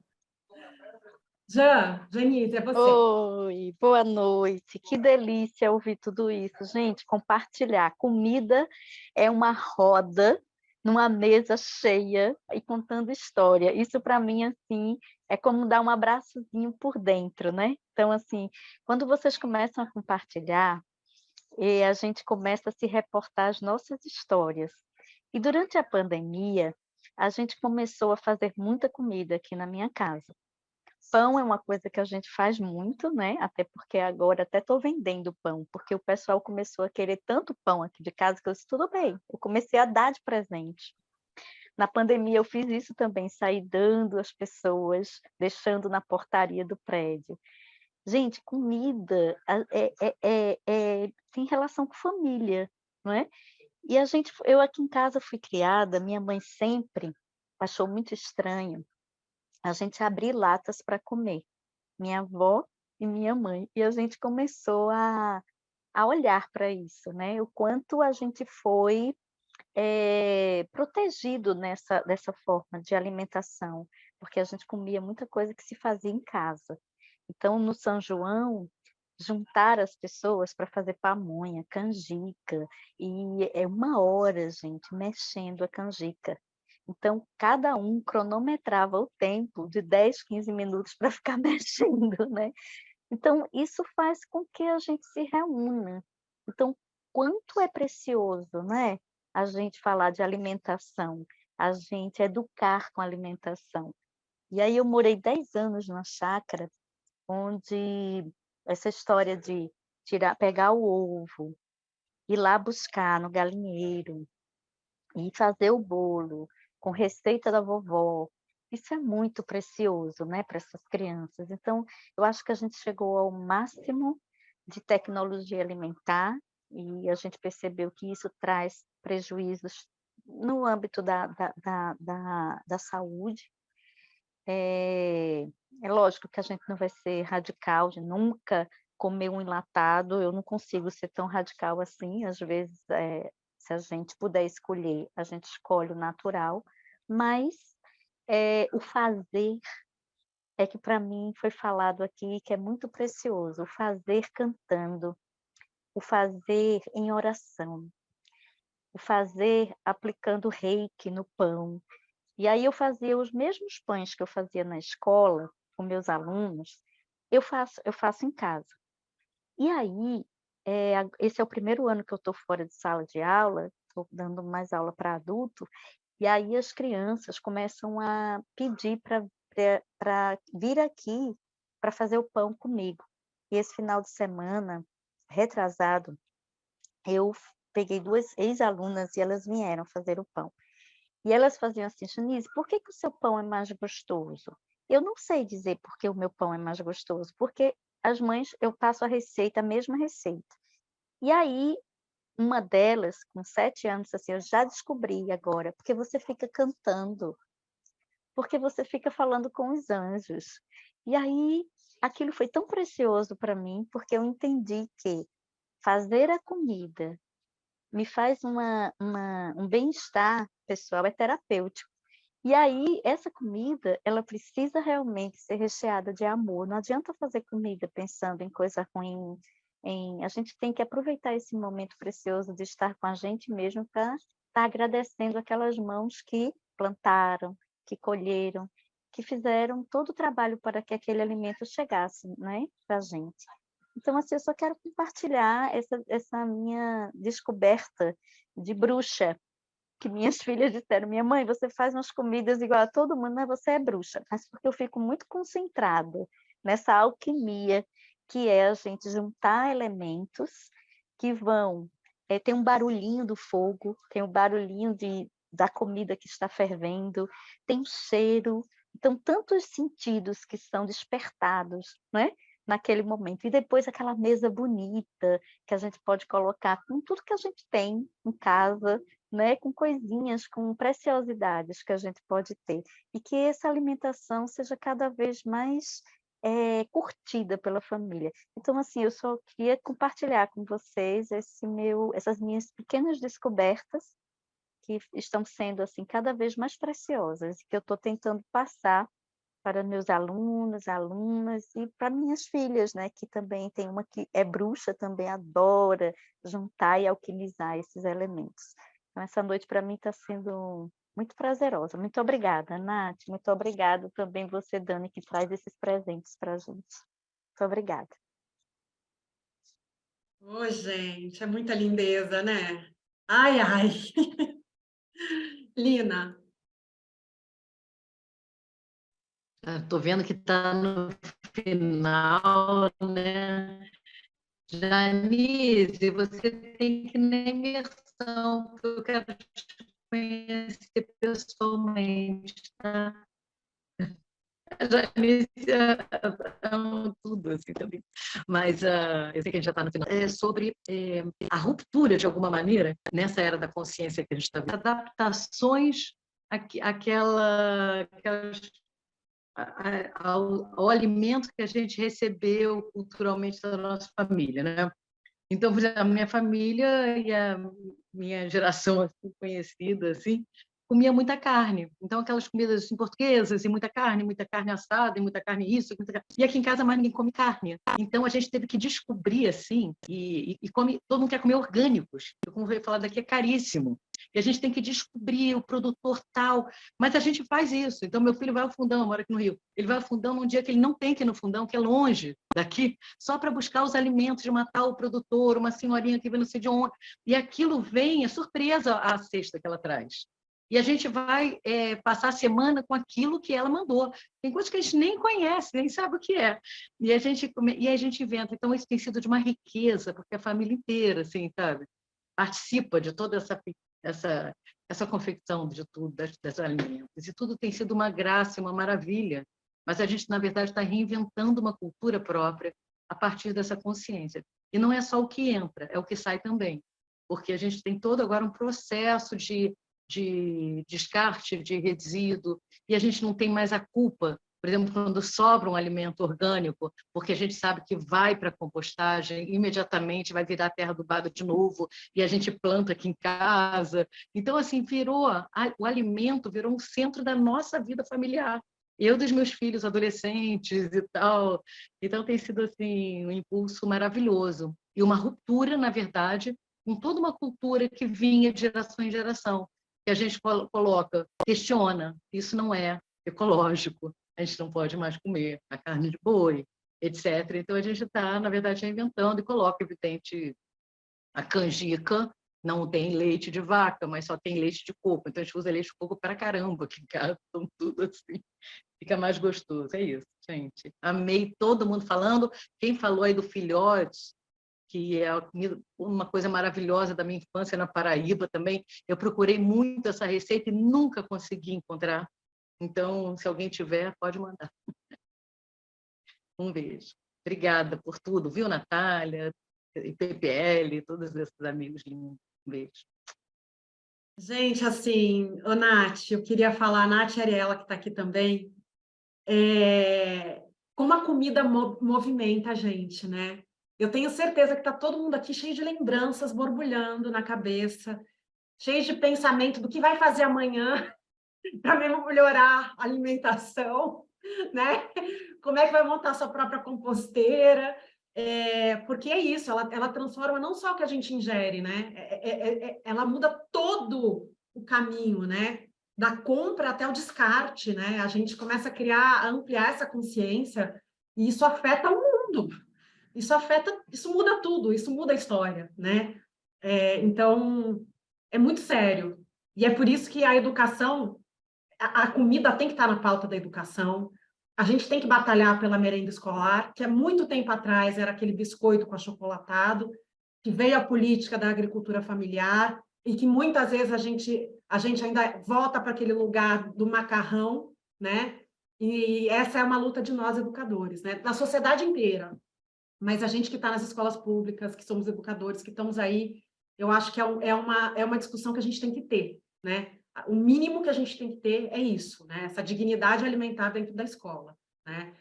S1: Janice, é você.
S9: Oi, boa noite. Que delícia ouvir tudo isso. Gente, compartilhar. Comida é uma roda numa mesa cheia e contando história. Isso, para mim, assim, é como dar um abraçozinho por dentro, né? Então, assim, quando vocês começam a compartilhar, e a gente começa a se reportar as nossas histórias. E durante a pandemia, a gente começou a fazer muita comida aqui na minha casa. Pão é uma coisa que a gente faz muito, né? Até porque agora até estou vendendo pão, porque o pessoal começou a querer tanto pão aqui de casa que eu disse, tudo bem, eu comecei a dar de presente. Na pandemia eu fiz isso também, saí dando às pessoas, deixando na portaria do prédio. Gente, comida tem relação com família, não é? E eu aqui em casa fui criada, minha mãe sempre achou muito estranho a gente abrir latas para comer, minha avó e minha mãe. E a gente começou a olhar para isso, né? O quanto a gente foi protegido dessa forma de alimentação, porque a gente comia muita coisa que se fazia em casa. Então, no São João, juntar as pessoas para fazer pamonha, canjica, e é 1 hora, gente, mexendo a canjica. Então, cada um cronometrava o tempo de 10, 15 minutos para ficar mexendo, né? Então, isso faz com que a gente se reúna. Então, quanto é precioso, né? A gente falar de alimentação, a gente educar com alimentação. E aí eu morei 10 anos numa chácara, onde essa história de pegar o ovo, ir lá buscar no galinheiro, e fazer o bolo com receita da vovó, isso é muito precioso, né, para essas crianças. Então, eu acho que a gente chegou ao máximo de tecnologia alimentar e a gente percebeu que isso traz prejuízos no âmbito da saúde. É lógico que a gente não vai ser radical de nunca comer um enlatado, eu não consigo ser tão radical assim, às vezes, se a gente puder escolher, a gente escolhe o natural, mas o fazer é que para mim foi falado aqui que é muito precioso, o fazer cantando, o fazer em oração, o fazer aplicando reiki no pão. E aí eu fazia os mesmos pães que eu fazia na escola, com meus alunos, eu faço em casa. E aí, esse é o primeiro ano que eu estou fora de sala de aula, estou dando mais aula para adulto, e aí as crianças começam a pedir para vir aqui para fazer o pão comigo. E esse final de semana, retrasado, eu peguei 2 ex-alunas e elas vieram fazer o pão. E elas faziam assim, Janice, por que o seu pão é mais gostoso? Eu não sei dizer por que o meu pão é mais gostoso, porque as mães, eu passo a mesma receita. E aí, uma delas, com 7 anos, assim, eu já descobri agora, porque você fica cantando, porque você fica falando com os anjos. E aí, aquilo foi tão precioso para mim, porque eu entendi que fazer a comida me faz um bem-estar pessoal, é terapêutico. E aí, essa comida, ela precisa realmente ser recheada de amor. Não adianta fazer comida pensando em coisa ruim. A gente tem que aproveitar esse momento precioso de estar com a gente mesmo para estar agradecendo aquelas mãos que plantaram, que colheram, que fizeram todo o trabalho para que aquele alimento chegasse, né, para a gente. Então, assim, eu só quero compartilhar essa minha descoberta de bruxa, que minhas filhas disseram, minha mãe, você faz umas comidas igual a todo mundo, mas você é bruxa. Mas porque eu fico muito concentrada nessa alquimia, que é a gente juntar elementos que vão... tem um barulhinho do fogo, tem o barulhinho da comida que está fervendo, tem o cheiro. Então, tantos sentidos que são despertados, né? Naquele momento. E depois aquela mesa bonita que a gente pode colocar com tudo que a gente tem em casa, né? Com coisinhas, com preciosidades que a gente pode ter. E que essa alimentação seja cada vez mais curtida pela família. Então, assim, eu só queria compartilhar com vocês essas minhas pequenas descobertas que estão sendo assim cada vez mais preciosas e que eu estou tentando passar para meus alunos, alunas e para minhas filhas, né, que também tem uma que é bruxa, também adora juntar e alquimizar esses elementos. Então, essa noite para mim está sendo muito prazerosa. Muito obrigada, Nath. Muito obrigada também você, Dani, que traz esses presentes para a gente. Muito obrigada.
S1: Ô, gente, é muita lindeza, né? Ai, ai. Lina.
S10: Estou vendo que está no final, né? Janice, você tem que ir na imersão, porque eu quero te conhecer pessoalmente, tá? A Janice ama tudo, assim, também. Mas eu sei que a gente já está no final. É sobre a ruptura, de alguma maneira, nessa era da consciência que a gente está vendo. Adaptações aquelas ao alimento que a gente recebeu culturalmente da nossa família, né? Então, por exemplo, a minha família e a minha geração assim, conhecida, assim, comia muita carne. Então, aquelas comidas assim, portuguesas, e muita carne assada, e muita carne isso, e aqui em casa mais ninguém come carne. Então, a gente teve que descobrir, assim, todo mundo quer comer orgânicos. Como eu vou falar daqui, é caríssimo. E a gente tem que descobrir o produtor tal, mas a gente faz isso. Então, meu filho vai ao Fundão, mora aqui no Rio. Ele vai ao Fundão num dia que ele não tem que ir no Fundão, que é longe daqui, só para buscar os alimentos de uma tal produtor, uma senhorinha que vem não sei de onde. E aquilo vem, é surpresa a cesta que ela traz. E a gente vai passar a semana com aquilo que ela mandou. Tem coisas que a gente nem conhece, nem sabe o que é. E a gente inventa. Então, isso tem sido de uma riqueza, porque a família inteira, assim, sabe, participa de toda essa confecção de tudo, desses alimentos. E tudo tem sido uma graça, uma maravilha. Mas a gente, na verdade, está reinventando uma cultura própria a partir dessa consciência. E não é só o que entra, é o que sai também. Porque a gente tem todo agora um processo de descarte de resíduo, e a gente não tem mais a culpa, por exemplo, quando sobra um alimento orgânico, porque a gente sabe que vai para a compostagem, imediatamente vai virar terra adubada de novo, e a gente planta aqui em casa. Então, assim, o alimento virou um centro da nossa vida familiar. Eu dos meus filhos adolescentes e tal. Então, tem sido, assim, um impulso maravilhoso. E uma ruptura, na verdade, com toda uma cultura que vinha de geração em geração, que a gente coloca, questiona, isso não é ecológico, a gente não pode mais comer a carne de boi, etc. Então, a gente está, na verdade, inventando e coloca, evidente, a canjica não tem leite de vaca, mas só tem leite de coco. Então, a gente usa leite de coco para caramba aqui em casa, então tudo assim. Fica mais gostoso, é isso, gente. Amei todo mundo falando. Quem falou aí do filhote, que é uma coisa maravilhosa da minha infância na Paraíba também. Eu procurei muito essa receita e nunca consegui encontrar. Então, se alguém tiver, pode mandar. Um beijo. Obrigada por tudo, viu, Natália, e PPL, todos esses amigos lindos. Um beijo.
S1: Gente, assim, ô, Nath, eu queria falar, a Nath Ariela, que está aqui também, como a comida movimenta a gente, né? Eu tenho certeza que está todo mundo aqui cheio de lembranças, borbulhando na cabeça, cheio de pensamento do que vai fazer amanhã para melhorar a alimentação, né? Como é que vai montar sua própria composteira? Porque é isso, ela transforma não só o que a gente ingere, né? Ela muda todo o caminho, né? Da compra até o descarte, né? A gente começa a ampliar essa consciência e isso afeta o mundo. Isso muda tudo, isso muda a história, né? Então, é muito sério. E é por isso que a educação, a comida tem que estar na pauta da educação. A gente tem que batalhar pela merenda escolar, que há muito tempo atrás era aquele biscoito com achocolatado, que veio a política da agricultura familiar e que muitas vezes a gente ainda volta para aquele lugar do macarrão, né? E essa é uma luta de nós educadores, né? Da sociedade inteira. Mas a gente que está nas escolas públicas, que somos educadores, que estamos aí, eu acho que é uma discussão que a gente tem que ter, né? O mínimo que a gente tem que ter é isso, né? Essa dignidade alimentar dentro da escola, né?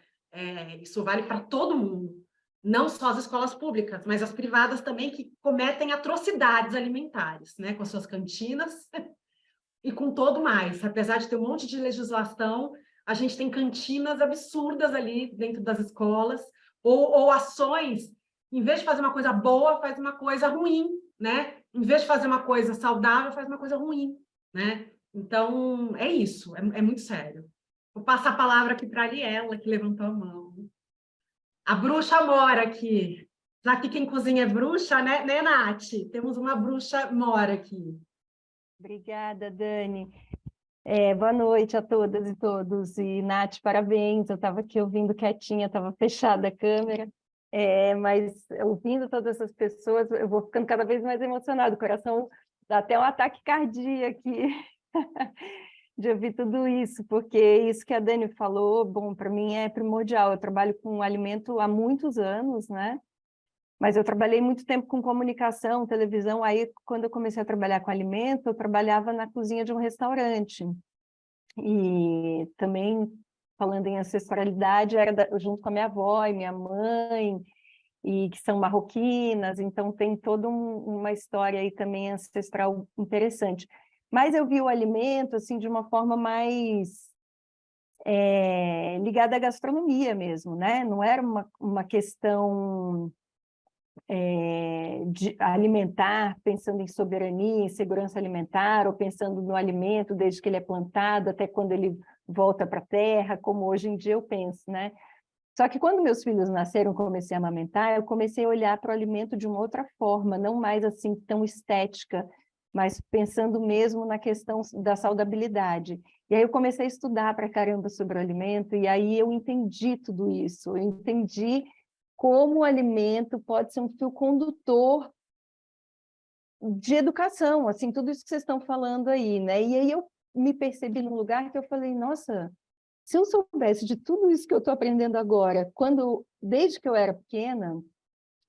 S1: Isso vale para todo mundo, não só as escolas públicas, mas as privadas também, que cometem atrocidades alimentares, né? Com as suas cantinas e com todo mais. Apesar de ter um monte de legislação, a gente tem cantinas absurdas ali dentro das escolas, ou ações, em vez de fazer uma coisa boa, faz uma coisa ruim, né? Em vez de fazer uma coisa saudável, faz uma coisa ruim, né? Então, é isso, é muito sério. Vou passar a palavra aqui para a Ariela, que levantou a mão. A bruxa mora aqui. Já que quem cozinha é bruxa, né, Nath? Temos uma bruxa mora aqui.
S2: Obrigada, Dani. Boa noite a todas e todos. E, Nath, parabéns. Eu estava aqui ouvindo quietinha, estava fechada a câmera. Mas ouvindo todas essas pessoas, eu vou ficando cada vez mais emocionada. O coração dá até um ataque cardíaco aqui de ouvir tudo isso, porque isso que a Dani falou, bom, para mim é primordial. Eu trabalho com alimento há muitos anos, né? Mas eu trabalhei muito tempo com comunicação, televisão. Aí, quando eu comecei a trabalhar com alimento, eu trabalhava na cozinha de um restaurante. E também, falando em ancestralidade, junto com a minha avó e minha mãe, e que são marroquinas, então tem toda uma história aí também ancestral interessante. Mas eu vi o alimento assim de uma forma mais ligada à gastronomia mesmo, né? Não era uma questão de alimentar, pensando em soberania, em segurança alimentar, ou pensando no alimento desde que ele é plantado até quando ele volta para a terra, como hoje em dia eu penso, né? Só que quando meus filhos nasceram, comecei a amamentar, eu comecei a olhar para o alimento de uma outra forma, não mais assim tão estética, mas pensando mesmo na questão da saudabilidade. E aí eu comecei a estudar para caramba sobre o alimento, e aí eu entendi tudo isso, eu entendi como o alimento pode ser um fio condutor de educação, assim, tudo isso que vocês estão falando aí, né? E aí eu me percebi num lugar que eu falei, nossa, se eu soubesse de tudo isso que eu estou aprendendo agora, desde que eu era pequena,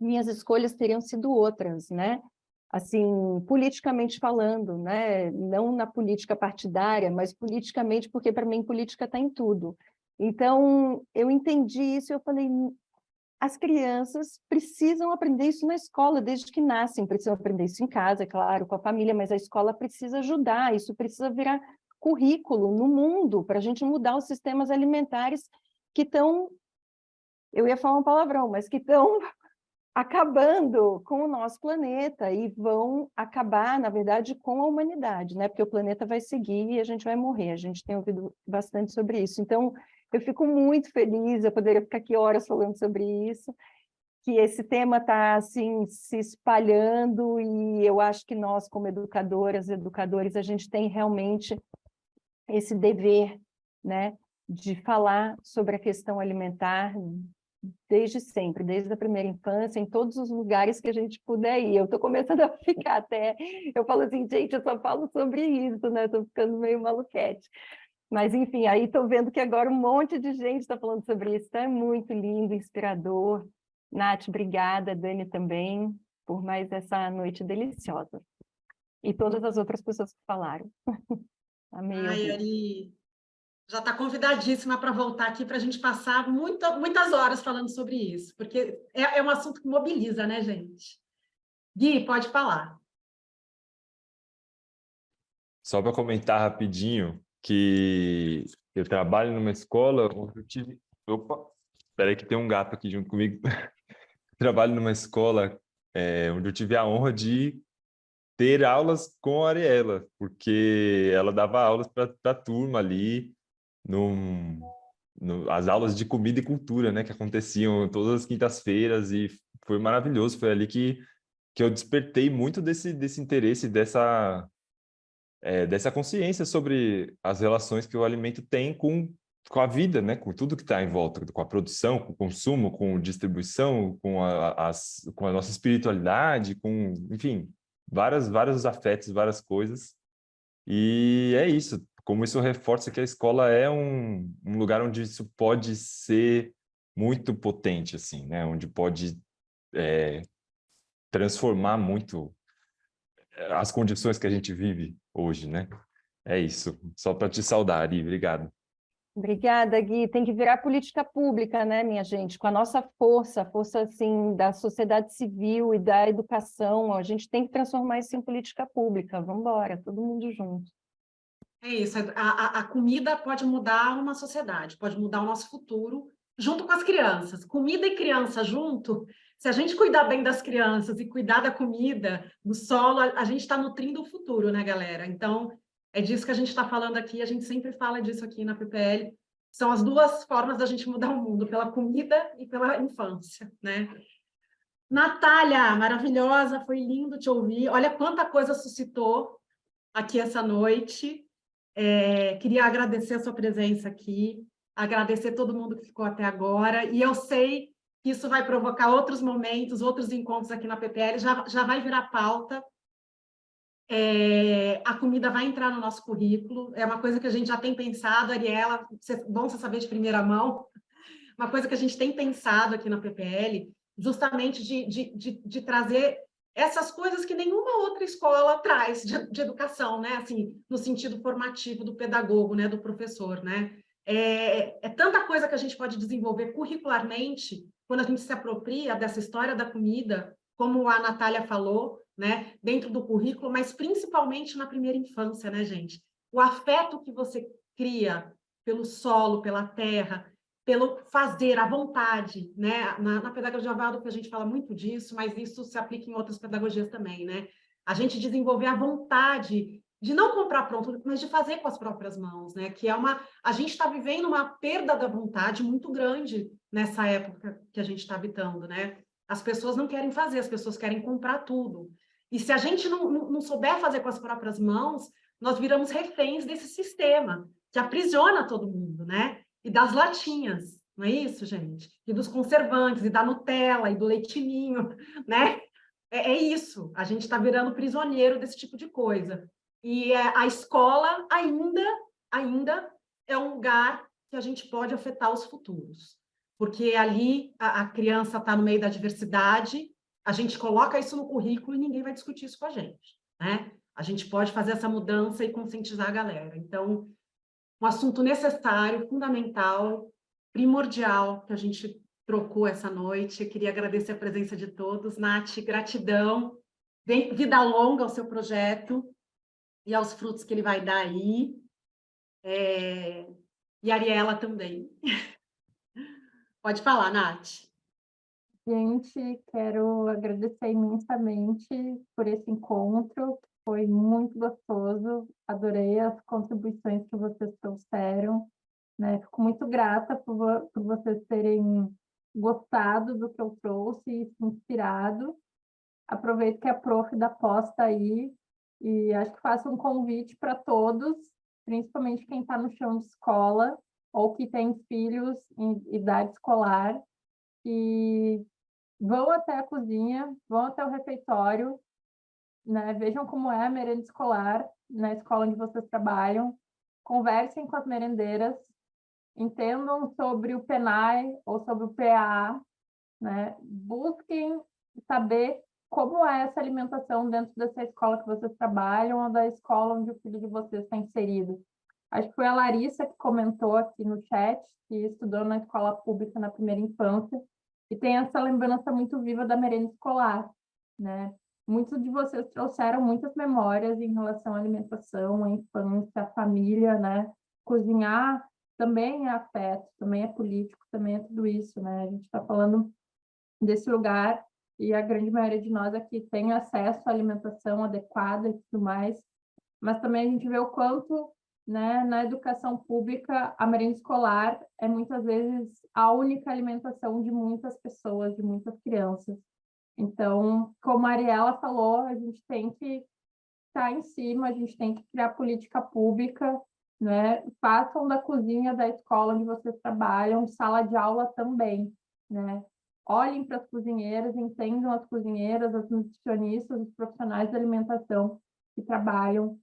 S2: minhas escolhas teriam sido outras, né? Assim, politicamente falando, né? Não na política partidária, mas politicamente, porque para mim política está em tudo. Então, eu entendi isso e eu falei, as crianças precisam aprender isso na escola, desde que nascem, precisam aprender isso em casa, é claro, com a família, mas a escola precisa ajudar, isso precisa virar currículo no mundo, para a gente mudar os sistemas alimentares que estão, eu ia falar um palavrão, mas que estão acabando com o nosso planeta e vão acabar, na verdade, com a humanidade, né? Porque o planeta vai seguir e a gente vai morrer. A gente tem ouvido bastante sobre isso. Então, eu fico muito feliz, eu poderia ficar aqui horas falando sobre isso, que esse tema está assim, se espalhando e eu acho que nós, como educadoras e educadores, a gente tem realmente esse dever, né, de falar sobre a questão alimentar desde sempre, desde a primeira infância, em todos os lugares que a gente puder ir. Eu estou começando a ficar até... Eu falo assim, gente, eu só falo sobre isso, né? Estou ficando meio maluquete. Mas, enfim, aí estou vendo que agora um monte de gente está falando sobre isso. Então, é muito lindo, inspirador. Nath, obrigada. Dani também, por mais essa noite deliciosa. E todas as outras pessoas que falaram. Amei ouvir.
S1: Ari, já está convidadíssima para voltar aqui para a gente passar muitas horas falando sobre isso, porque é um assunto que mobiliza, né, gente? Gui, pode falar.
S8: Só para comentar rapidinho que eu trabalho numa escola onde eu tive... Opa, espera aí que tem um gato aqui junto comigo. Trabalho numa escola onde eu tive a honra de ter aulas com a Ariela, porque ela dava aulas para a turma ali, as aulas de comida e cultura, né, que aconteciam todas as quintas-feiras, e foi maravilhoso. Foi ali que eu despertei muito desse interesse, dessa consciência sobre as relações que o alimento tem com a vida, né? Com tudo que está em volta, com a produção, com o consumo, com a distribuição, com a nossa espiritualidade, com, enfim, vários afetos, várias coisas. E é isso, como isso reforça que a escola é um lugar onde isso pode ser muito potente, assim, né? Onde pode transformar muito as condições que a gente vive hoje, né? É isso. Só para te saudar, Ari. Obrigado.
S2: Obrigada, Gui. Tem que virar política pública, né, minha gente? Com a nossa força, assim, da sociedade civil e da educação, a gente tem que transformar isso em política pública. Vamos embora, todo mundo junto.
S1: É isso, a comida pode mudar uma sociedade, pode mudar o nosso futuro, junto com as crianças. Comida e criança junto, se a gente cuidar bem das crianças e cuidar da comida, do solo, a gente está nutrindo o futuro, né, galera? Então, é disso que a gente está falando aqui, a gente sempre fala disso aqui na PPL. São as duas formas da gente mudar o mundo, pela comida e pela infância, né? Natália, maravilhosa, foi lindo te ouvir. Olha quanta coisa suscitou aqui essa noite. Queria agradecer a sua presença aqui, agradecer todo mundo que ficou até agora, e eu sei que isso vai provocar outros momentos, outros encontros aqui na PPL, já vai virar pauta. A comida vai entrar no nosso currículo, é uma coisa que a gente já tem pensado, Ariela, bom você saber de primeira mão, uma coisa que a gente tem pensado aqui na PPL, justamente de trazer essas coisas que nenhuma outra escola traz de educação, né? Assim, no sentido formativo do pedagogo, né? Do professor, né? É tanta coisa que a gente pode desenvolver curricularmente quando a gente se apropria dessa história da comida, como a Natália falou, né? Dentro do currículo, mas principalmente na primeira infância, né, gente? O afeto que você cria pelo solo, pela terra, pelo fazer, a vontade, né? Na pedagogia Waldorf a gente fala muito disso, mas isso se aplica em outras pedagogias também, né? A gente desenvolver a vontade de não comprar pronto, mas de fazer com as próprias mãos, né? Que a gente está vivendo uma perda da vontade muito grande nessa época que a gente está habitando, né? As pessoas não querem fazer, as pessoas querem comprar tudo. E se a gente não souber fazer com as próprias mãos, nós viramos reféns desse sistema que aprisiona todo mundo, né? E das latinhas, não é isso, gente? E dos conservantes, e da Nutella, e do leitinho, né? É isso, a gente está virando prisioneiro desse tipo de coisa. E a escola ainda é um lugar que a gente pode afetar os futuros. Porque ali a criança está no meio da diversidade, a gente coloca isso no currículo e ninguém vai discutir isso com a gente, né? A gente pode fazer essa mudança e conscientizar a galera. Então, um assunto necessário, fundamental, primordial, que a gente trocou essa noite. Eu queria agradecer a presença de todos. Nath, gratidão. Vida longa ao seu projeto e aos frutos que ele vai dar aí. E a Ariela também. Pode falar, Nath.
S2: Gente, quero agradecer imensamente por esse encontro, foi muito gostoso, adorei as contribuições que vocês trouxeram, né? Fico muito grata por vocês terem gostado do que eu trouxe e se inspirado. Aproveito que a prof da pós está aí e acho que faço um convite para todos, principalmente quem está no chão de escola ou que tem filhos em idade escolar, que vão até a cozinha, vão até o refeitório, né? Vejam como é a merenda escolar na escola onde vocês trabalham, conversem com as merendeiras, entendam sobre o PNAE ou sobre o PAA, né? Busquem saber como é essa alimentação dentro dessa escola que vocês trabalham ou da escola onde o filho de vocês está inserido. Acho que foi a Larissa que comentou aqui no chat, que estudou na escola pública na primeira infância, e tem essa lembrança muito viva da merenda escolar, né? Muitos de vocês trouxeram muitas memórias em relação à alimentação, à infância, à família, né? Cozinhar também é afeto, também é político, também é tudo isso, né? A gente está falando desse lugar e a grande maioria de nós aqui tem acesso à alimentação adequada e tudo mais, mas também a gente vê o quanto, né, na educação pública, a merenda escolar é muitas vezes a única alimentação de muitas pessoas, de muitas crianças. Então, como a Ariela falou, a gente tem que estar em cima, a gente tem que criar política pública, né? Façam da cozinha da escola onde vocês trabalham, sala de aula também, né? Olhem para as cozinheiras, entendam as cozinheiras, as nutricionistas, os profissionais da alimentação que trabalham,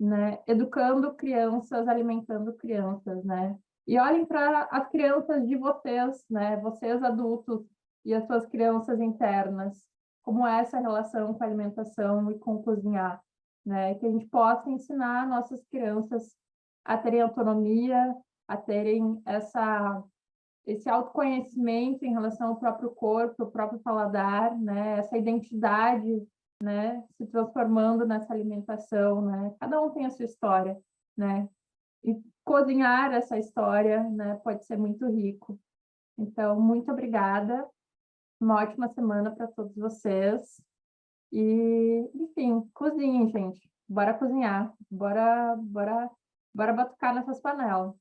S2: né? Educando crianças, alimentando crianças, né? E olhem para as crianças de vocês, né? Vocês adultos e as suas crianças internas, como é essa relação com a alimentação e com cozinhar, né? Que a gente possa ensinar nossas crianças a terem autonomia, a terem esse autoconhecimento em relação ao próprio corpo, ao próprio paladar, né? Essa identidade, né? Se transformando nessa alimentação, né? Cada um tem a sua história, né? E cozinhar essa história, né? Pode ser muito rico. Então, muito obrigada. Uma ótima semana para todos vocês. E, enfim, cozinhem, gente. Bora cozinhar. Bora batucar nessas panelas.